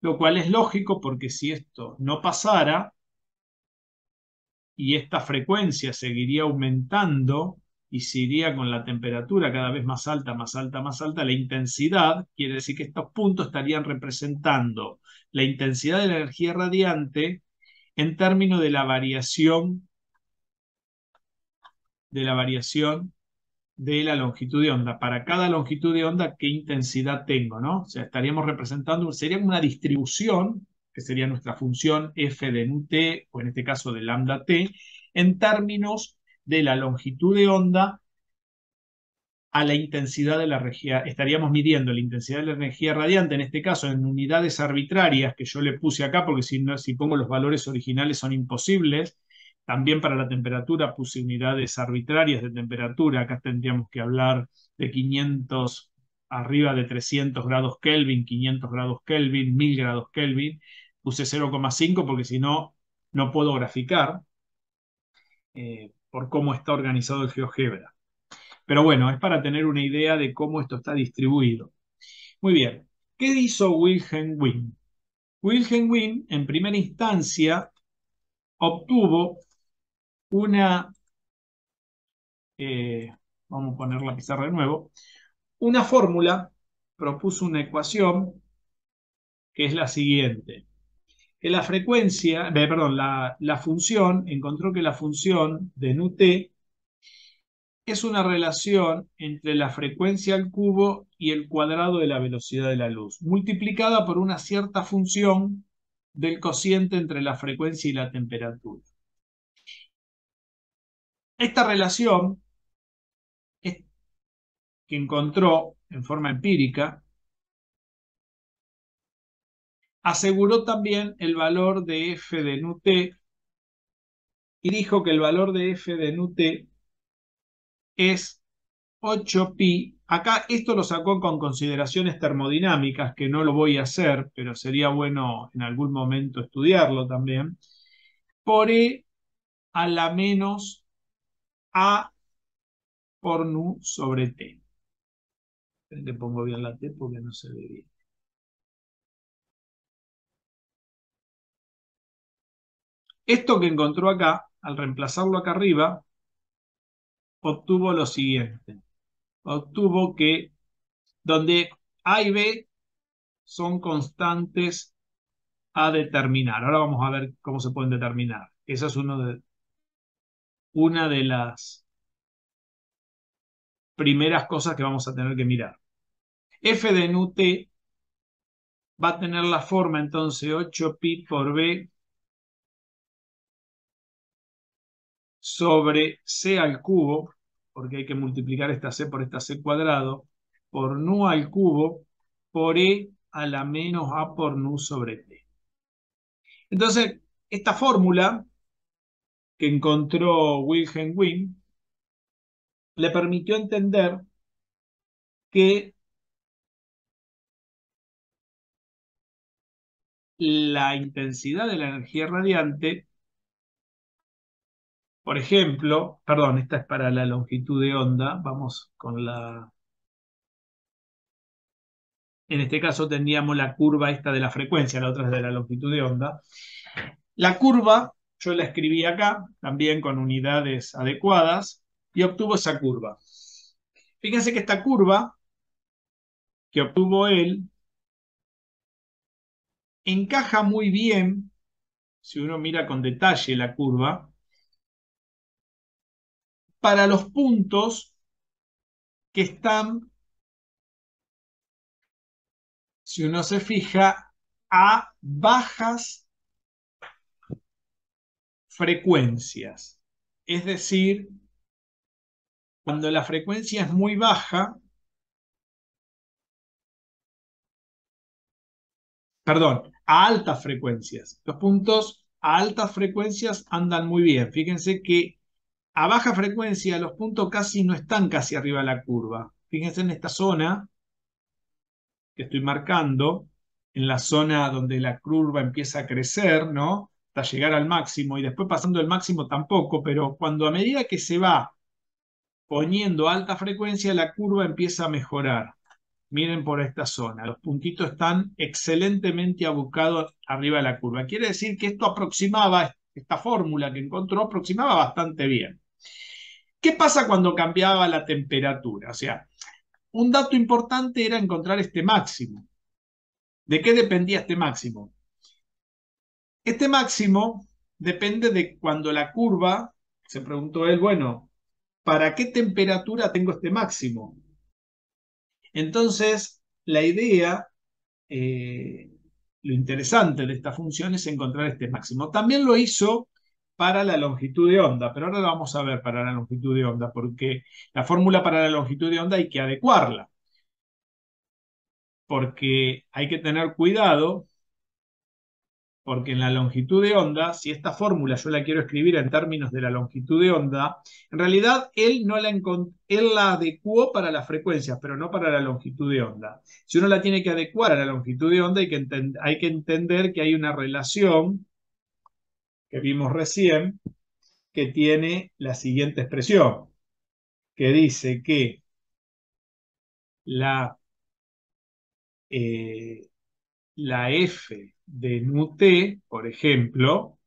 Lo cual es lógico porque si esto no pasara y esta frecuencia seguiría aumentando, y se iría con la temperatura cada vez más alta, más alta, más alta, la intensidad, quiere decir que estos puntos estarían representando la intensidad de la energía radiante en términos de la longitud de onda. Para cada longitud de onda, ¿qué intensidad tengo? ¿No? O sea, estaríamos representando, sería una distribución, que sería nuestra función f de nu t, o en este caso de lambda t, en términos de la longitud de onda a la intensidad de la energía. Estaríamos midiendo la intensidad de la energía radiante, en este caso en unidades arbitrarias que yo le puse acá, porque si pongo los valores originales son imposibles. También para la temperatura puse unidades arbitrarias de temperatura. Acá tendríamos que hablar de 500 arriba de 300 grados Kelvin, 500 grados Kelvin, 1000 grados Kelvin. Puse 0,5 porque si no, no puedo graficar por cómo está organizado el GeoGebra. Pero bueno, es para tener una idea de cómo esto está distribuido. Muy bien. ¿Qué hizo Wilhelm Wien? Wilhelm Wien, en primera instancia, obtuvo una, vamos a poner la pizarra de nuevo, una fórmula, propuso una ecuación que es la siguiente. Que la frecuencia, perdón, la función, encontró que la función de nu t es una relación entre la frecuencia al cubo y el cuadrado de la velocidad de la luz, multiplicada por una cierta función del cociente entre la frecuencia y la temperatura. Esta relación que encontró en forma empírica, aseguró también el valor de f de nu t y dijo que el valor de f de nu t es 8pi. Acá esto lo sacó con consideraciones termodinámicas, que no lo voy a hacer, pero sería bueno en algún momento estudiarlo también, por e a la menos a por nu sobre t. Le pongo bien la t porque no se ve bien. Esto que encontró acá, al reemplazarlo acá arriba, obtuvo lo siguiente. Obtuvo que donde A y B son constantes a determinar. Ahora vamos a ver cómo se pueden determinar. Esa es una de las primeras cosas que vamos a tener que mirar. F de nu t va a tener la forma entonces 8pi por b sobre c al cubo, porque hay que multiplicar esta c por esta c cuadrado, por nu al cubo, por e a la menos a por nu sobre t. Entonces, esta fórmula que encontró Wilhelm Wien le permitió entender que la intensidad de la energía radiante, por ejemplo, perdón, esta es para la longitud de onda, vamos con la... En este caso tendríamos la curva esta de la frecuencia, la otra es de la longitud de onda. La curva, yo la escribí acá, también con unidades adecuadas, y obtuvo esa curva. Fíjense que esta curva que obtuvo él encaja muy bien, si uno mira con detalle la curva, para los puntos que están, si uno se fija, a bajas frecuencias. Es decir, cuando la frecuencia es muy baja, perdón, a altas frecuencias. Los puntos a altas frecuencias andan muy bien. Fíjense que a baja frecuencia los puntos casi no están casi arriba de la curva. Fíjense en esta zona que estoy marcando, en la zona donde la curva empieza a crecer, ¿no? Hasta llegar al máximo y después pasando el máximo tampoco, pero cuando a medida que se va poniendo alta frecuencia, la curva empieza a mejorar. Miren por esta zona, los puntitos están excelentemente abocados arriba de la curva. Quiere decir que esto aproximaba, esta fórmula que encontró, aproximaba bastante bien. ¿Qué pasa cuando cambiaba la temperatura? O sea, un dato importante era encontrar este máximo. ¿De qué dependía este máximo? Este máximo depende de cuando la curva, se preguntó él, bueno, ¿para qué temperatura tengo este máximo? Entonces, la idea, lo interesante de esta función es encontrar este máximo. También lo hizo para la longitud de onda, pero ahora lo vamos a ver para la longitud de onda, porque la fórmula para la longitud de onda hay que adecuarla, porque hay que tener cuidado, porque en la longitud de onda, si esta fórmula yo la quiero escribir en términos de la longitud de onda, en realidad él, no la, él la adecuó para las frecuencias, pero no para la longitud de onda. Si uno la tiene que adecuar a la longitud de onda, hay que entender que hay una relación que vimos recién, que tiene la siguiente expresión, que dice que la, eh, la f de nu t, por ejemplo,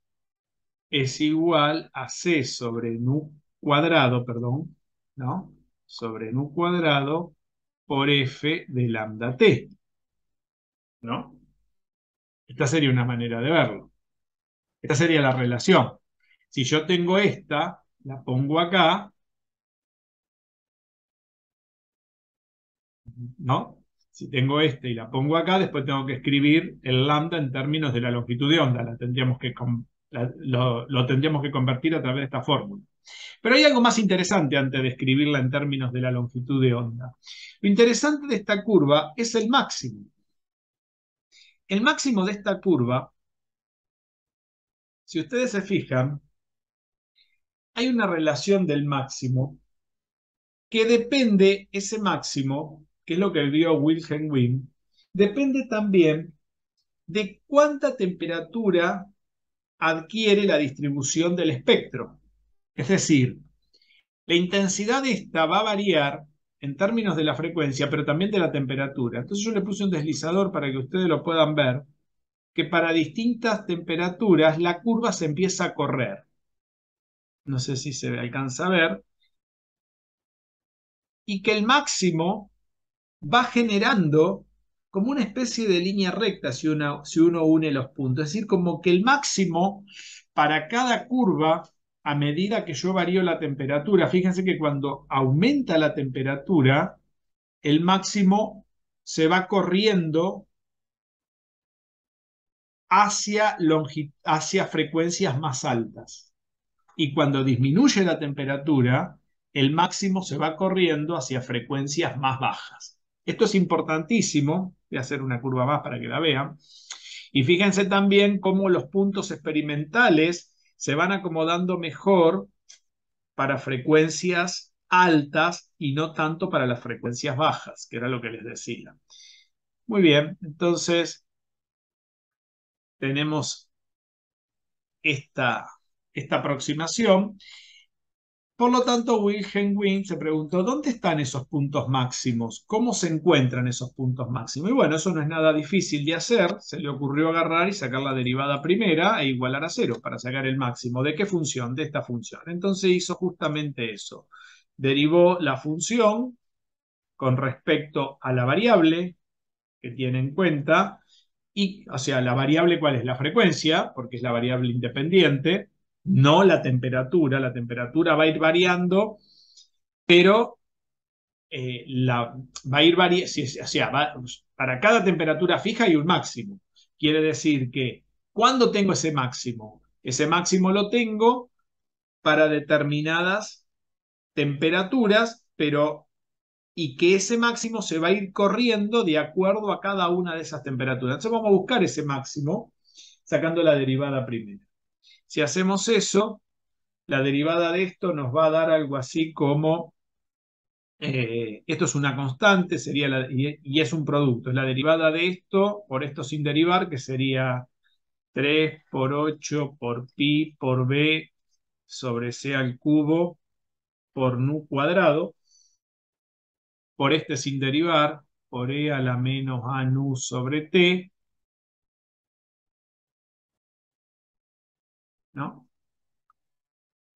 es igual a c sobre nu cuadrado, perdón, ¿no? Sobre nu cuadrado por f de lambda t, ¿no? Esta sería una manera de verlo. Esta sería la relación. Si yo tengo esta, la pongo acá, ¿no? Si tengo este y la pongo acá, después tengo que escribir el lambda en términos de la longitud de onda. La tendríamos que, lo tendríamos que convertir a través de esta fórmula. Pero hay algo más interesante antes de escribirla en términos de la longitud de onda. Lo interesante de esta curva es el máximo. El máximo de esta curva, si ustedes se fijan, hay una relación del máximo que depende, ese máximo, que es lo que vio Wilhelm Wien, depende también de cuánta temperatura adquiere la distribución del espectro. Es decir, la intensidad de esta va a variar en términos de la frecuencia, pero también de la temperatura. Entonces yo le puse un deslizador para que ustedes lo puedan ver, que para distintas temperaturas la curva se empieza a correr. No sé si se alcanza a ver. Y que el máximo va generando como una especie de línea recta si uno une los puntos. Es decir, como que el máximo para cada curva, a medida que yo varío la temperatura, fíjense que cuando aumenta la temperatura, el máximo se va corriendo hacia frecuencias más altas. Y cuando disminuye la temperatura, el máximo se va corriendo hacia frecuencias más bajas. Esto es importantísimo. Voy a hacer una curva más para que la vean. Y fíjense también cómo los puntos experimentales se van acomodando mejor para frecuencias altas y no tanto para las frecuencias bajas, que era lo que les decía. Muy bien, entonces tenemos esta aproximación. Por lo tanto, Wilhelm Wien se preguntó, ¿dónde están esos puntos máximos? ¿Cómo se encuentran esos puntos máximos? Y bueno, eso no es nada difícil de hacer. Se le ocurrió agarrar y sacar la derivada primera e igualar a cero para sacar el máximo. ¿De qué función? De esta función. Entonces hizo justamente eso. Derivó la función con respecto a la variable que tiene en cuenta. Y, o sea, la variable, ¿cuál es? La frecuencia, porque es la variable independiente, no la temperatura. La temperatura va a ir variando, pero va a ir variando, o sea, para cada temperatura fija hay un máximo. Quiere decir que, ¿cuándo tengo ese máximo? Ese máximo lo tengo para determinadas temperaturas, pero y que ese máximo se va a ir corriendo de acuerdo a cada una de esas temperaturas. Entonces vamos a buscar ese máximo sacando la derivada primero. Si hacemos eso, la derivada de esto nos va a dar algo así como, esto es una constante, y es un producto. Es la derivada de esto por esto sin derivar, que sería 3 por 8 por pi por b sobre c al cubo por nu cuadrado, por este sin derivar, por e a la menos a nu sobre t, ¿no?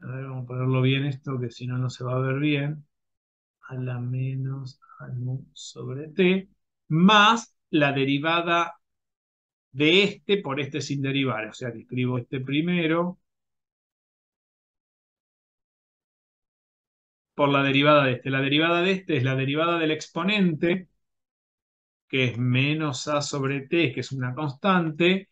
A ver, vamos a ponerlo bien esto, que si no, no se va a ver bien. A la menos a nu sobre t, más la derivada de este por este sin derivar. O sea, que escribo este primero por la derivada de este. La derivada de este es la derivada del exponente, que es menos a sobre t, que es una constante,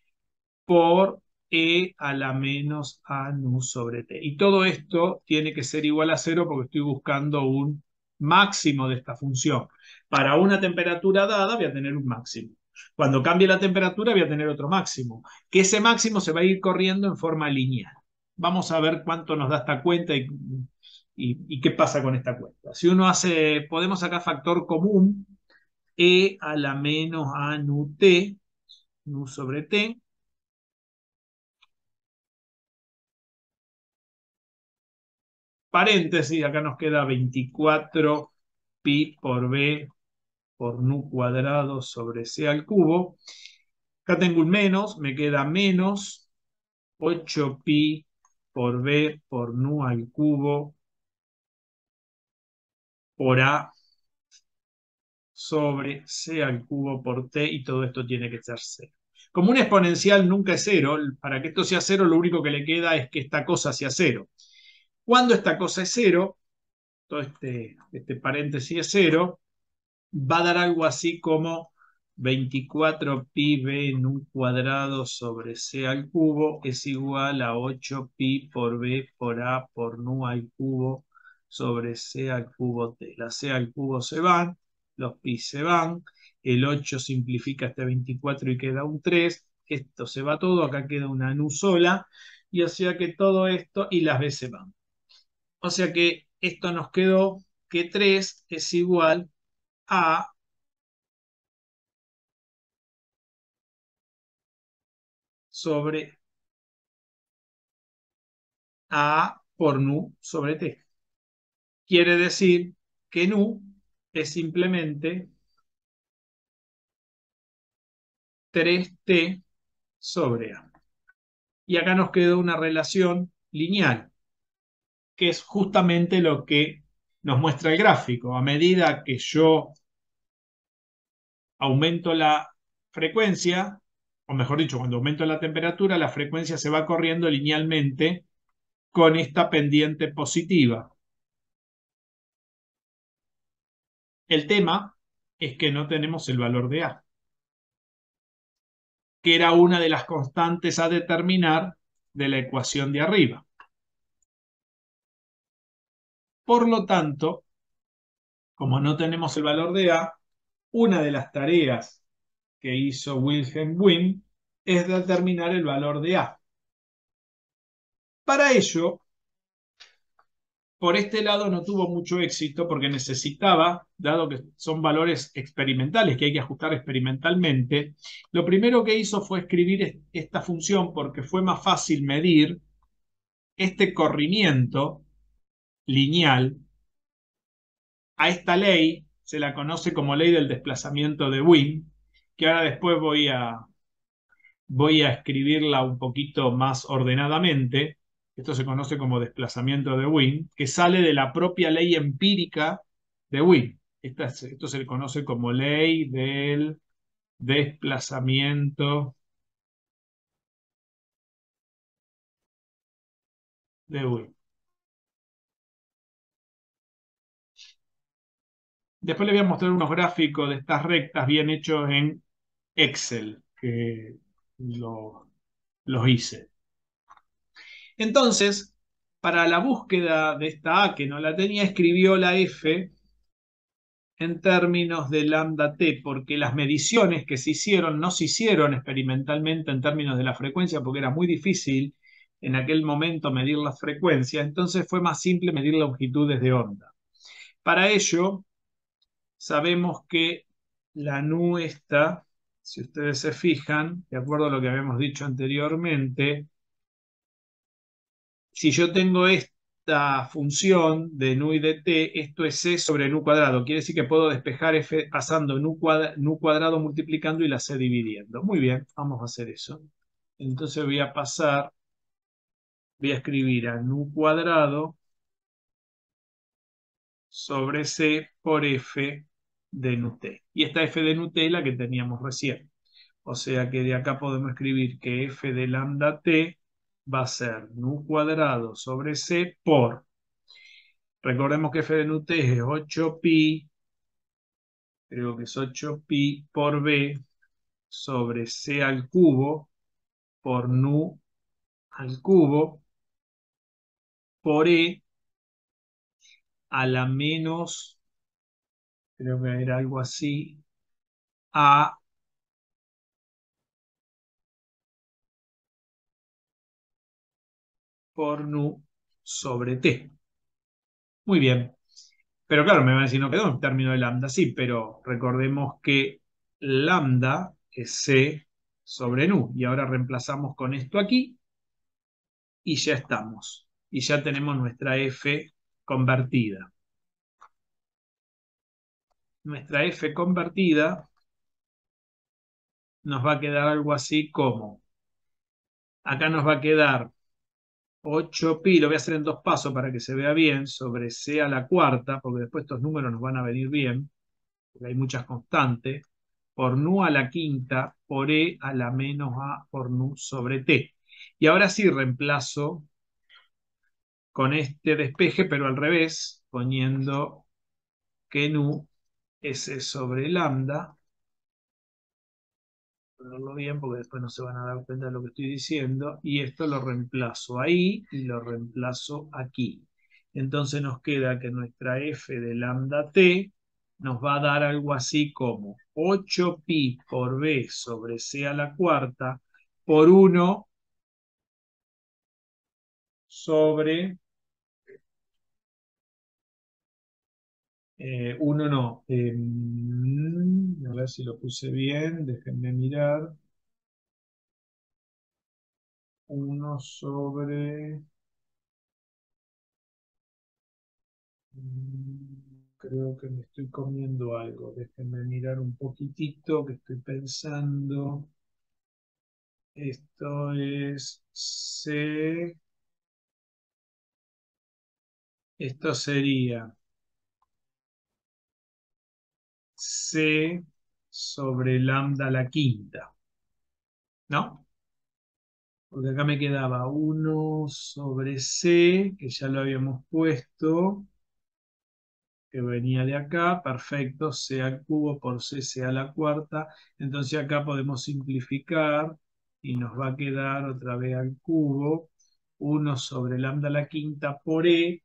por e a la menos a nu sobre t. Y todo esto tiene que ser igual a cero porque estoy buscando un máximo de esta función. Para una temperatura dada voy a tener un máximo. Cuando cambie la temperatura voy a tener otro máximo. Que ese máximo se va a ir corriendo en forma lineal. Vamos a ver cuánto nos da esta cuenta y qué pasa con esta cuenta. Si uno hace, podemos sacar factor común, e a la menos a nu t, nu sobre t, paréntesis, acá nos queda 24 pi por b por nu cuadrado sobre c al cubo. Acá tengo un menos, me queda menos 8 pi por b por nu al cubo por a sobre c al cubo por t, y todo esto tiene que ser cero. Como un exponencial nunca es cero, para que esto sea cero lo único que le queda es que esta cosa sea cero. Cuando esta cosa es cero, todo este paréntesis es cero, va a dar algo así como 24 pi b nu cuadrado sobre c al cubo es igual a 8 pi por b por a por nu al cubo sobre c al cubo t. La c al cubo se van, los pi se van, el 8 simplifica este 24 y queda un 3, esto se va todo, acá queda una nu sola, y o sea que todo esto y las b se van. O sea que esto nos quedó que 3 es igual a sobre A por nu sobre T. Quiere decir que nu es simplemente 3T sobre A. Y acá nos quedó una relación lineal, que es justamente lo que nos muestra el gráfico. A medida que yo aumento la frecuencia, o mejor dicho, cuando aumento la temperatura, la frecuencia se va corriendo linealmente con esta pendiente positiva. El tema es que no tenemos el valor de A, que era una de las constantes a determinar de la ecuación de arriba. Por lo tanto, como no tenemos el valor de A, una de las tareas que hizo Wilhelm Wien es determinar el valor de A. Para ello, por este lado no tuvo mucho éxito porque necesitaba, dado que son valores experimentales que hay que ajustar experimentalmente, lo primero que hizo fue escribir esta función porque fue más fácil medir este corrimiento lineal. A esta ley se la conoce como ley del desplazamiento de Wien, que ahora después voy a escribirla un poquito más ordenadamente. Esto se conoce como desplazamiento de Wien, que sale de la propia ley empírica de Wien. Esto se le conoce como ley del desplazamiento de Wien. Después les voy a mostrar unos gráficos de estas rectas bien hechos en Excel, que los hice. Entonces, para la búsqueda de esta A que no la tenía, escribió la F en términos de lambda t, porque las mediciones que se hicieron no se hicieron experimentalmente en términos de la frecuencia, porque era muy difícil en aquel momento medir la frecuencia, entonces fue más simple medir longitudes de onda. Para ello, sabemos que la nu esta, si ustedes se fijan, de acuerdo a lo que habíamos dicho anteriormente, si yo tengo esta función de nu y de t, esto es c sobre nu cuadrado. Quiere decir que puedo despejar f pasando nu cuadrado multiplicando y la c dividiendo. Muy bien, vamos a hacer eso. Entonces voy a escribir a nu cuadrado sobre c por f de nu t. Y esta f de nu t es la que teníamos recién. O sea que de acá podemos escribir que f de lambda t va a ser nu cuadrado sobre c por, recordemos que f de nu t es 8pi, creo que es 8pi por b sobre c al cubo por nu al cubo por e a la menos, creo que era algo así, a por nu sobre t. Muy bien. Pero claro, me van a decir, no quedó en términos de lambda, sí, pero recordemos que lambda es c sobre nu. Y ahora reemplazamos con esto aquí y ya estamos. Y ya tenemos nuestra f convertida. Nuestra f convertida nos va a quedar algo así como, acá nos va a quedar 8pi, lo voy a hacer en dos pasos para que se vea bien, sobre c a la cuarta, porque después estos números nos van a venir bien, porque hay muchas constantes, por nu a la quinta, por e a la menos a por nu sobre t. Y ahora sí reemplazo con este despeje, pero al revés, poniendo que nu es e sobre lambda ponerlo bien porque después no se van a dar cuenta de lo que estoy diciendo, y esto lo reemplazo ahí y lo reemplazo aquí. Entonces nos queda que nuestra f de lambda t nos va a dar algo así como 8pi por b sobre c a la cuarta por 1 sobre 1 no. A ver si lo puse bien, déjenme mirar. 1 sobre... Creo que me estoy comiendo algo. Déjenme mirar un poquitito que estoy pensando. Esto es C. Esto sería C sobre lambda a la quinta, ¿no? Porque acá me quedaba 1 sobre C, que ya lo habíamos puesto, que venía de acá, perfecto, C al cubo por C a la cuarta. Entonces acá podemos simplificar y nos va a quedar otra vez al cubo 1 sobre lambda a la quinta por E,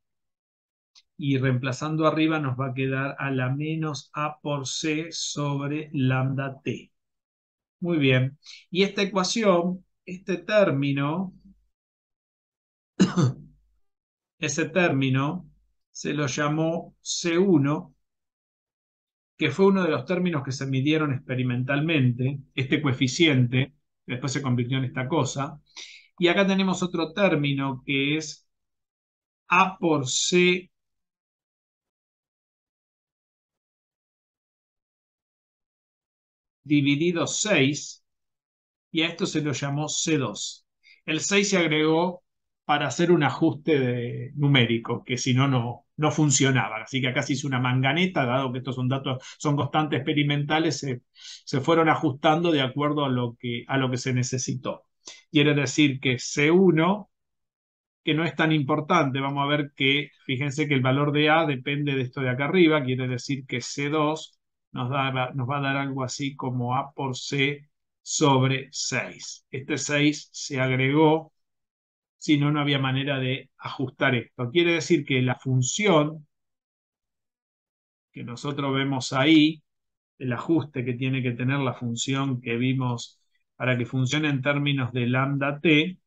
y reemplazando arriba nos va a quedar a la menos A por C sobre lambda T. Muy bien. Y esta ecuación, este término, ese término se lo llamó C1, que fue uno de los términos que se midieron experimentalmente, este coeficiente, que después se convirtió en esta cosa. Y acá tenemos otro término que es A por C dividido 6, y a esto se lo llamó C2. El 6 se agregó para hacer un ajuste numérico, que si no, no funcionaba. Así que acá se hizo una manganeta, dado que estos son datos, son constantes experimentales, se fueron ajustando de acuerdo a lo que se necesitó. Quiere decir que C1, que no es tan importante, vamos a ver que, fíjense que el valor de A depende de esto de acá arriba, quiere decir que C2 nos va a dar algo así como A por C sobre 6. Este 6 se agregó, si no, no había manera de ajustar esto. Quiere decir que la función que nosotros vemos ahí, el ajuste que tiene que tener la función que vimos para que funcione en términos de lambda t,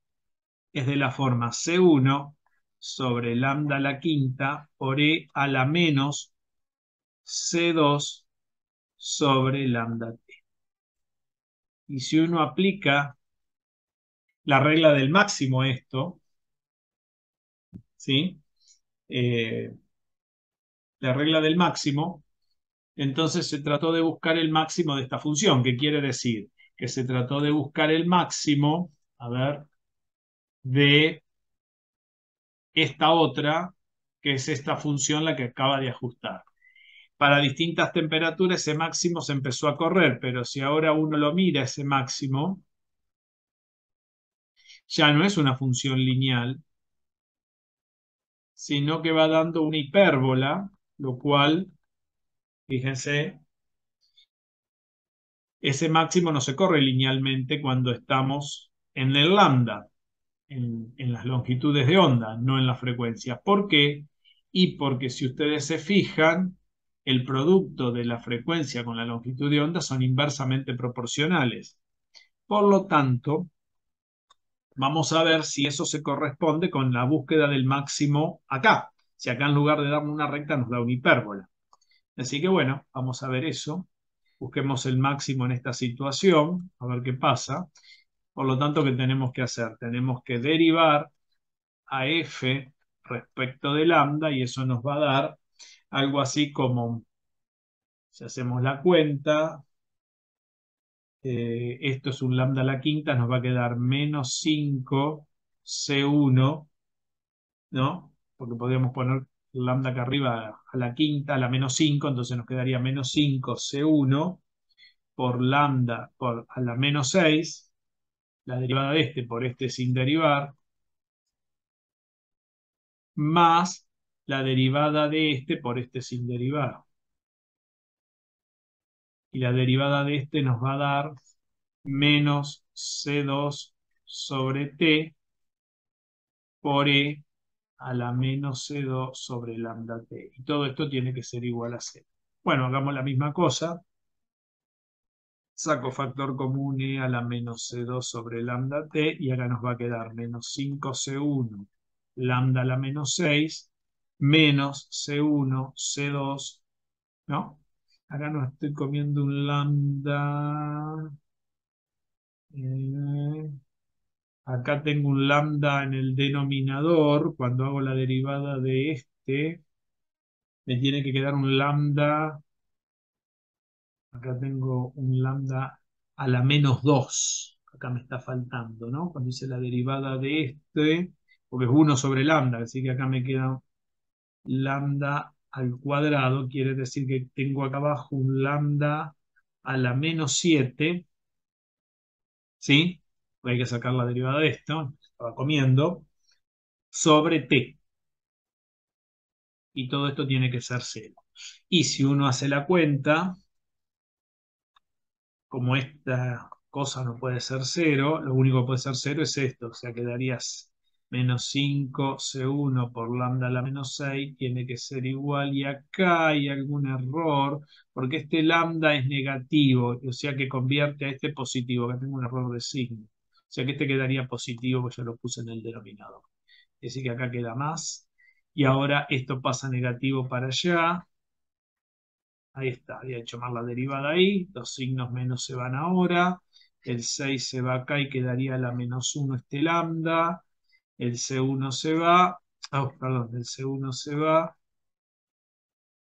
es de la forma C1 sobre lambda a la quinta por E a la menos C2 sobre lambda t. Y si uno aplica la regla del máximo a esto, ¿sí? Eh, la regla del máximo, entonces se trató de buscar el máximo de esta función, que quiere decir que se trató de buscar el máximo, a ver, de esta otra, que es esta función la que acaba de ajustar. Para distintas temperaturas ese máximo se empezó a correr, pero si ahora uno lo mira, ese máximo ya no es una función lineal, sino que va dando una hipérbola, lo cual, fíjense, ese máximo no se corre linealmente cuando estamos en el lambda, en las longitudes de onda, no en las frecuencias. ¿Por qué? Y porque si ustedes se fijan, el producto de la frecuencia con la longitud de onda son inversamente proporcionales. Por lo tanto, vamos a ver si eso se corresponde con la búsqueda del máximo acá. Si acá en lugar de darme una recta nos da una hipérbola. Así que bueno, vamos a ver eso. Busquemos el máximo en esta situación, a ver qué pasa. Por lo tanto, ¿qué tenemos que hacer? Tenemos que derivar a f respecto de lambda, y eso nos va a dar algo así como, si hacemos la cuenta, esto es un lambda a la quinta, nos va a quedar menos 5 C1, ¿no? Porque podríamos poner lambda acá arriba a la quinta, a la menos 5, entonces nos quedaría menos 5 C1 por lambda a la menos 6, la derivada de este por este sin derivar, más la derivada de este por este sin derivar. Y la derivada de este nos va a dar menos C2 sobre T por E a la menos C2 sobre lambda T. Y todo esto tiene que ser igual a 0. Bueno, hagamos la misma cosa. Saco factor común E a la menos C2 sobre lambda T y acá nos va a quedar menos 5C1 lambda a la menos 6 menos C1 C2, ¿no? Acá no estoy comiendo un lambda. eh, Acá tengo un lambda en el denominador. Cuando hago la derivada de este, me tiene que quedar un lambda. Acá tengo un lambda a la menos 2. Acá me está faltando, ¿no? Cuando hice la derivada de este, porque es 1 sobre lambda, así que acá me queda lambda al cuadrado. Quiere decir que tengo acá abajo un lambda a la menos 7, ¿sí? Porque hay que sacar la derivada de esto. Estaba comiendo. Sobre t. Y todo esto tiene que ser 0. Y si uno hace la cuenta, como esta cosa no puede ser 0, lo único que puede ser 0 es esto, o sea, quedarías menos 5C1 por lambda a la menos 6, tiene que ser igual, y acá hay algún error, porque este lambda es negativo, o sea que convierte a este positivo, acá tengo un error de signo, o sea que este quedaría positivo, porque yo lo puse en el denominador. Es decir, que acá queda más, y ahora esto pasa negativo para allá. Ahí está, había hecho mal la derivada ahí, los signos menos se van ahora, el 6 se va acá y quedaría la menos 1 este lambda, el C1 se va, oh, perdón, el C1 se va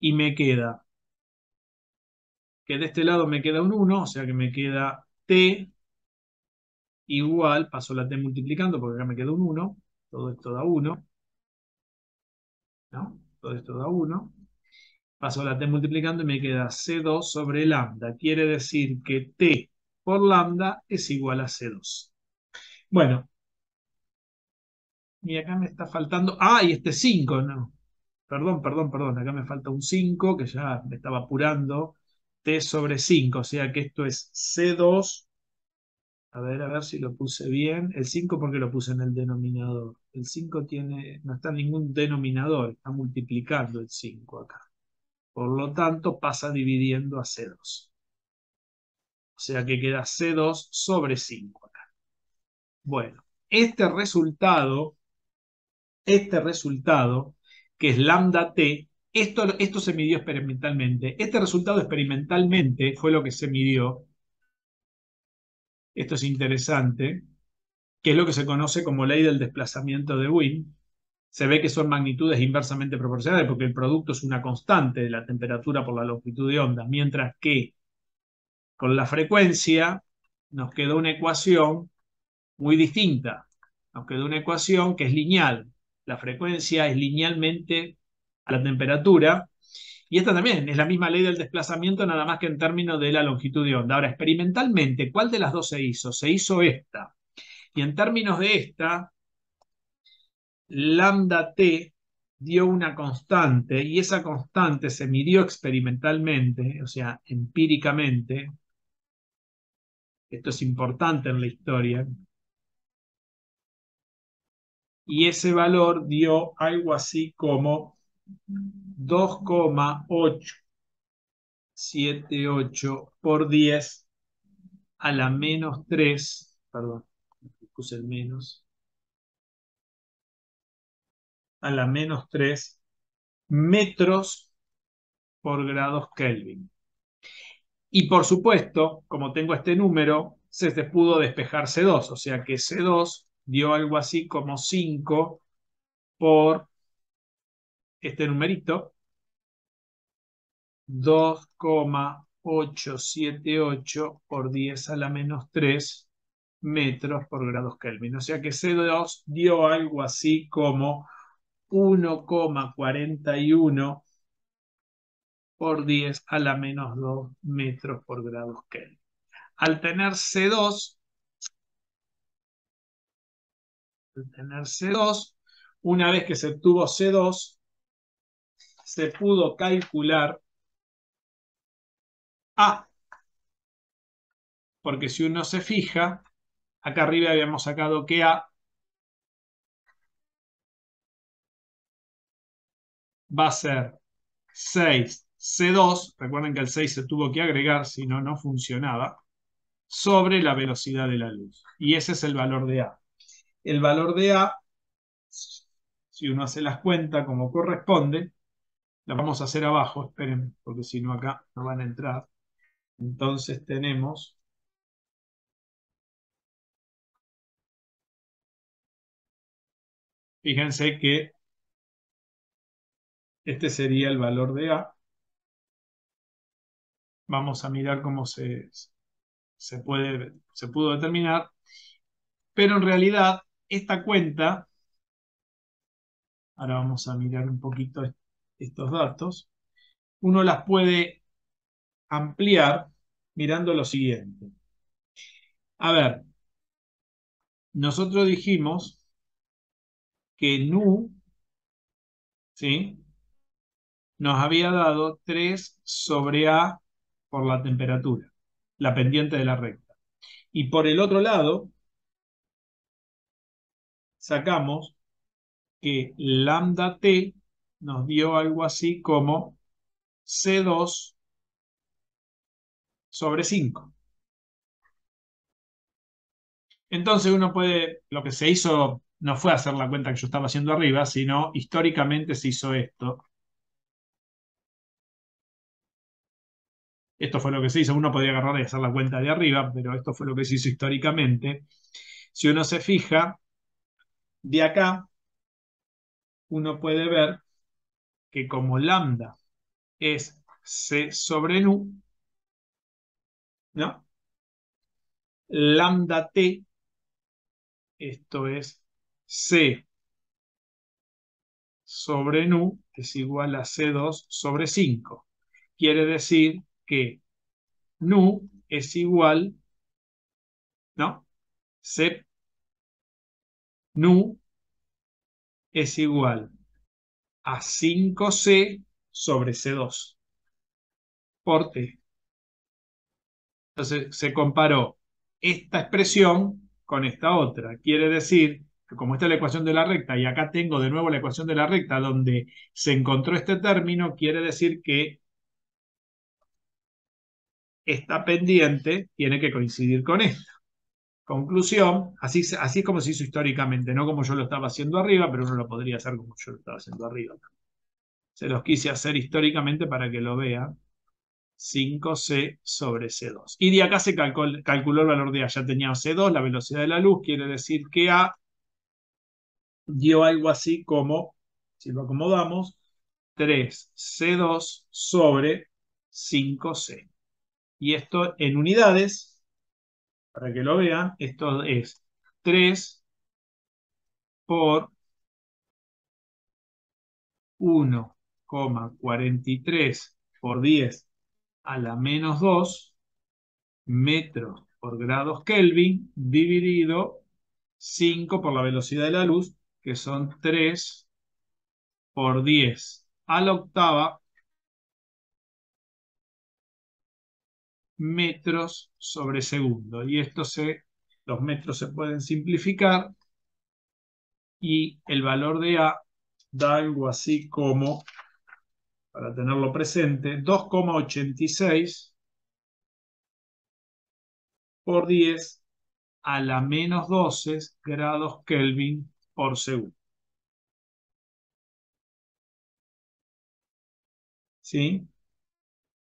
y me queda, que de este lado me queda un 1, o sea que me queda T igual, paso la T multiplicando porque acá me queda un 1, todo esto da 1, ¿no? Todo esto da 1. Paso la T multiplicando y me queda C2 sobre lambda. Quiere decir que T por lambda es igual a C2. Bueno, y acá me está faltando. Ah, y este 5, no. Perdón. Acá me falta un 5 que ya me estaba apurando. T sobre 5, o sea que esto es C2. A ver si lo puse bien. El 5 porque lo puse en el denominador. El 5 no está en ningún denominador, está multiplicando el 5 acá. Por lo tanto, pasa dividiendo a C2. O sea que queda C2 sobre 5 acá. Bueno, este resultado, que es lambda t, esto se midió experimentalmente. Este resultado experimentalmente fue lo que se midió. Esto es interesante, que es lo que se conoce como ley del desplazamiento de Wien. Se ve que son magnitudes inversamente proporcionales porque el producto es una constante de la temperatura por la longitud de onda, mientras que con la frecuencia nos quedó una ecuación muy distinta. Nos quedó una ecuación que es lineal. La frecuencia es linealmente a la temperatura. Y esta también es la misma ley del desplazamiento, nada más que en términos de la longitud de onda. Ahora, experimentalmente, ¿cuál de las dos se hizo? Se hizo esta. Y en términos de esta, lambda t dio una constante y esa constante se midió experimentalmente, o sea, empíricamente. Esto es importante en la historia. Y ese valor dio algo así como 2,878 por 10 a la menos 3, perdón, puse el menos, a la menos 3 metros por grados Kelvin. Y por supuesto, como tengo este número, se pudo despejar C2, o sea que C2 dio algo así como 5 por este numerito, 2,878 por 10 a la menos 3 metros por grados Kelvin. O sea que C2 dio algo así como 1,41 por 10 a la menos 2 metros por grados Kelvin. Al tener C2, una vez que se tuvo C2, se pudo calcular A. porque si uno se fija, acá arriba habíamos sacado que A va a ser 6C2, recuerden que el 6 se tuvo que agregar, si no, no funcionaba, sobre la velocidad de la luz. Y ese es el valor de A. El valor de A, si uno hace las cuentas como corresponde, las vamos a hacer abajo, esperen, porque si no acá no van a entrar. Entonces tenemos, fíjense que este sería el valor de A. Vamos a mirar cómo se pudo determinar, pero en realidad esta cuenta, ahora vamos a mirar un poquito estos datos, uno las puede ampliar mirando lo siguiente. A ver, nosotros dijimos que nu, ¿sí?, nos había dado 3 sobre A por la temperatura, la pendiente de la recta. Y por el otro lado, sacamos que lambda t nos dio algo así como C2 sobre 5. Entonces uno puede, lo que se hizo no fue hacer la cuenta que yo estaba haciendo arriba, sino históricamente se hizo esto. Esto fue lo que se hizo. Uno podría agarrar y hacer la cuenta de arriba, pero esto fue lo que se hizo históricamente. Si uno se fija, de acá uno puede ver que como lambda es C sobre nu, ¿no? Lambda t, esto es C sobre nu, es igual a C2 sobre 5. Quiere decir que nu es igual, ¿no? C nu es igual a 5C sobre C2 por T. Entonces se comparó esta expresión con esta otra. Quiere decir que como esta es la ecuación de la recta y acá tengo de nuevo la ecuación de la recta donde se encontró este término, quiere decir que esta pendiente tiene que coincidir con esta. Conclusión, así es como se hizo históricamente, no como yo lo estaba haciendo arriba, pero uno lo podría hacer como yo lo estaba haciendo arriba. Se los quise hacer históricamente para que lo vean. 5C sobre C2. Y de acá se calculó el valor de A. Ya tenía C2, la velocidad de la luz, quiere decir que A dio algo así como, si lo acomodamos, 3C2 sobre 5C. Y esto en unidades, para que lo vean, esto es 3 por 1,43 por 10 a la menos 2 metros por grados Kelvin dividido 5 por la velocidad de la luz, que son 3 por 10 a la octava metros sobre segundo. Y los metros se pueden simplificar y el valor de A da algo así como, para tenerlo presente, 2,86 por 10 a la menos 12 grados Kelvin por segundo. ¿Sí?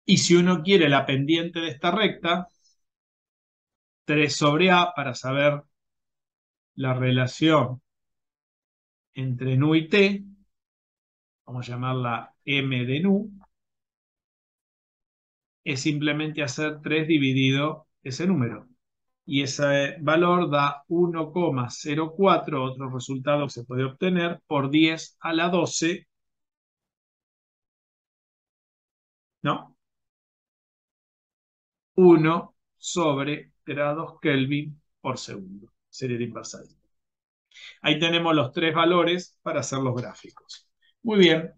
Y si uno quiere la pendiente de esta recta, 3 sobre A para saber la relación entre nu y t, vamos a llamarla m de nu, es simplemente hacer 3 dividido ese número. Y ese valor da 1,04, otro resultado que se puede obtener, por 10 a la 12, ¿no? 1 sobre grados Kelvin por segundo. Serie de inversa. Ahí tenemos los 3 valores para hacer los gráficos. Muy bien,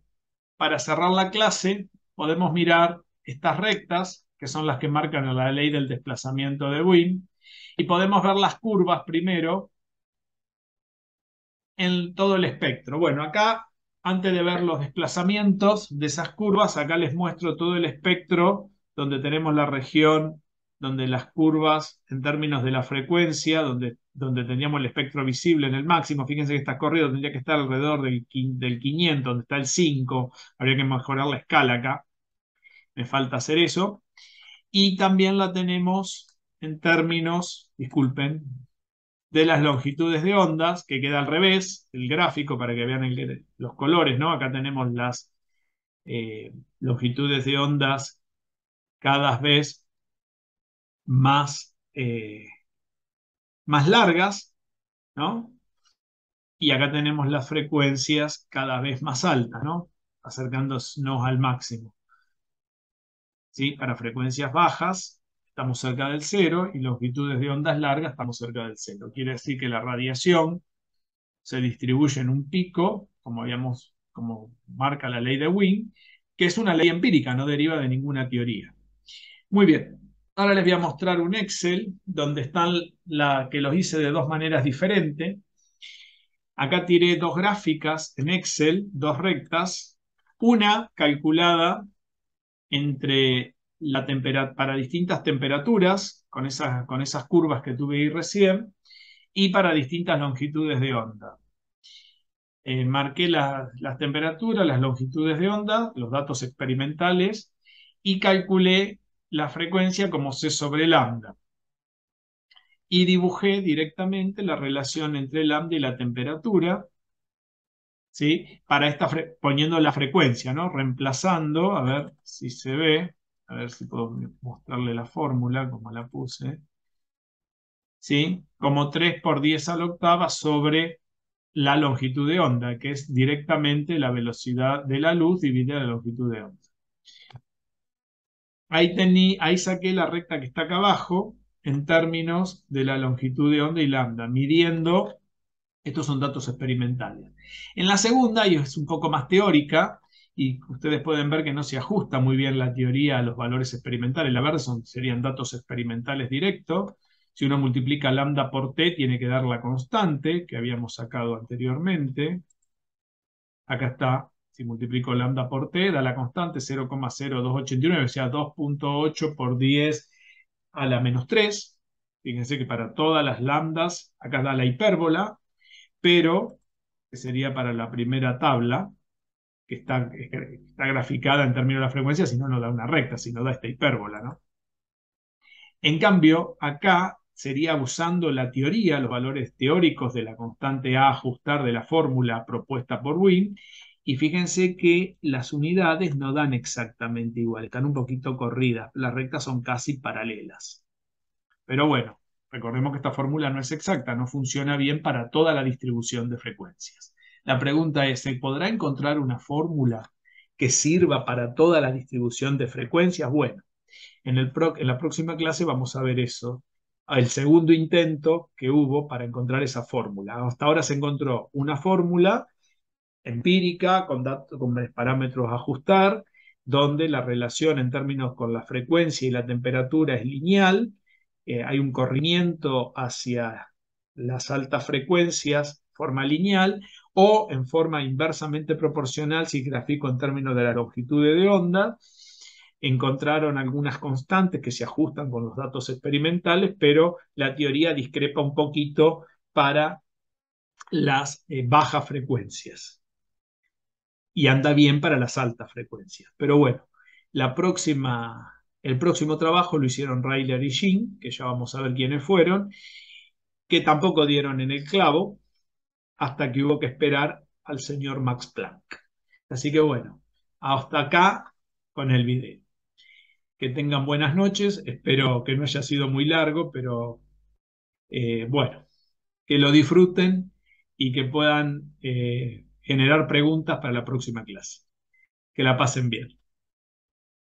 para cerrar la clase podemos mirar estas rectas que son las que marcan la ley del desplazamiento de Wien, y podemos ver las curvas primero en todo el espectro. Bueno, acá, antes de ver los desplazamientos de esas curvas, acá les muestro todo el espectro donde tenemos la región, donde las curvas, en términos de la frecuencia, donde teníamos el espectro visible en el máximo. Fíjense que está corrido, tendría que estar alrededor del 500, donde está el 5. Habría que mejorar la escala acá. Me falta hacer eso. Y también la tenemos en términos, disculpen, de las longitudes de ondas, que queda al revés, el gráfico para que vean los colores, ¿no? Acá tenemos las longitudes de ondas cada vez más, más largas, ¿no? Y acá tenemos las frecuencias cada vez más altas, ¿no? Acercándonos al máximo, ¿sí? Para frecuencias bajas estamos cerca del cero y longitudes de ondas largas estamos cerca del cero. Quiere decir que la radiación se distribuye en un pico, como marca la ley de Wien, que es una ley empírica, no deriva de ninguna teoría. Muy bien, ahora les voy a mostrar un Excel donde están que los hice de dos maneras diferentes. Acá tiré dos gráficas en Excel, dos rectas, una calculada entre para distintas temperaturas, con esas curvas que tuve ahí recién, y para distintas longitudes de onda. Marqué las temperaturas, las longitudes de onda, los datos experimentales y calculé la frecuencia como C sobre lambda. Y dibujé directamente la relación entre lambda y la temperatura, ¿sí? Poniendo la frecuencia, ¿no? Reemplazando, a ver si se ve, a ver si puedo mostrarle la fórmula como la puse, ¿sí? Como 3 por 10 a la octava sobre la longitud de onda, que es directamente la velocidad de la luz dividida la longitud de onda. Ahí saqué la recta que está acá abajo en términos de la longitud de onda y lambda, midiendo, estos son datos experimentales. En la segunda, y es un poco más teórica, y ustedes pueden ver que no se ajusta muy bien la teoría a los valores experimentales. La verdad serían datos experimentales directos. Si uno multiplica lambda por t, tiene que dar la constante que habíamos sacado anteriormente. Acá está, si multiplico lambda por t, da la constante 0,0289, o sea, 2,8 por 10 a la menos 3. Fíjense que para todas las lambdas, acá da la hipérbola, pero que sería para la primera tabla, que está graficada en términos de la frecuencia, si no, no da una recta, sino da esta hipérbola, ¿no? En cambio, acá sería usando la teoría, los valores teóricos de la constante A ajustar de la fórmula propuesta por Wien, y fíjense que las unidades no dan exactamente igual, están un poquito corridas, las rectas son casi paralelas. Pero bueno, recordemos que esta fórmula no es exacta, no funciona bien para toda la distribución de frecuencias. La pregunta es, ¿se podrá encontrar una fórmula que sirva para toda la distribución de frecuencias? Bueno, en la próxima clase vamos a ver eso, el segundo intento que hubo para encontrar esa fórmula. Hasta ahora se encontró una fórmula empírica con parámetros a ajustar, donde la relación en términos con la frecuencia y la temperatura es lineal. Hay un corrimiento hacia las altas frecuencias, forma lineal, o en forma inversamente proporcional si grafico en términos de la longitud de onda. Encontraron algunas constantes que se ajustan con los datos experimentales, pero la teoría discrepa un poquito para las bajas frecuencias y anda bien para las altas frecuencias. Pero bueno, el próximo trabajo lo hicieron Ryler y Jean, que ya vamos a ver quiénes fueron, que tampoco dieron en el clavo hasta que hubo que esperar al señor Max Planck. Así que bueno, hasta acá con el video. Que tengan buenas noches, espero que no haya sido muy largo, pero bueno, que lo disfruten y que puedan generar preguntas para la próxima clase. Que la pasen bien.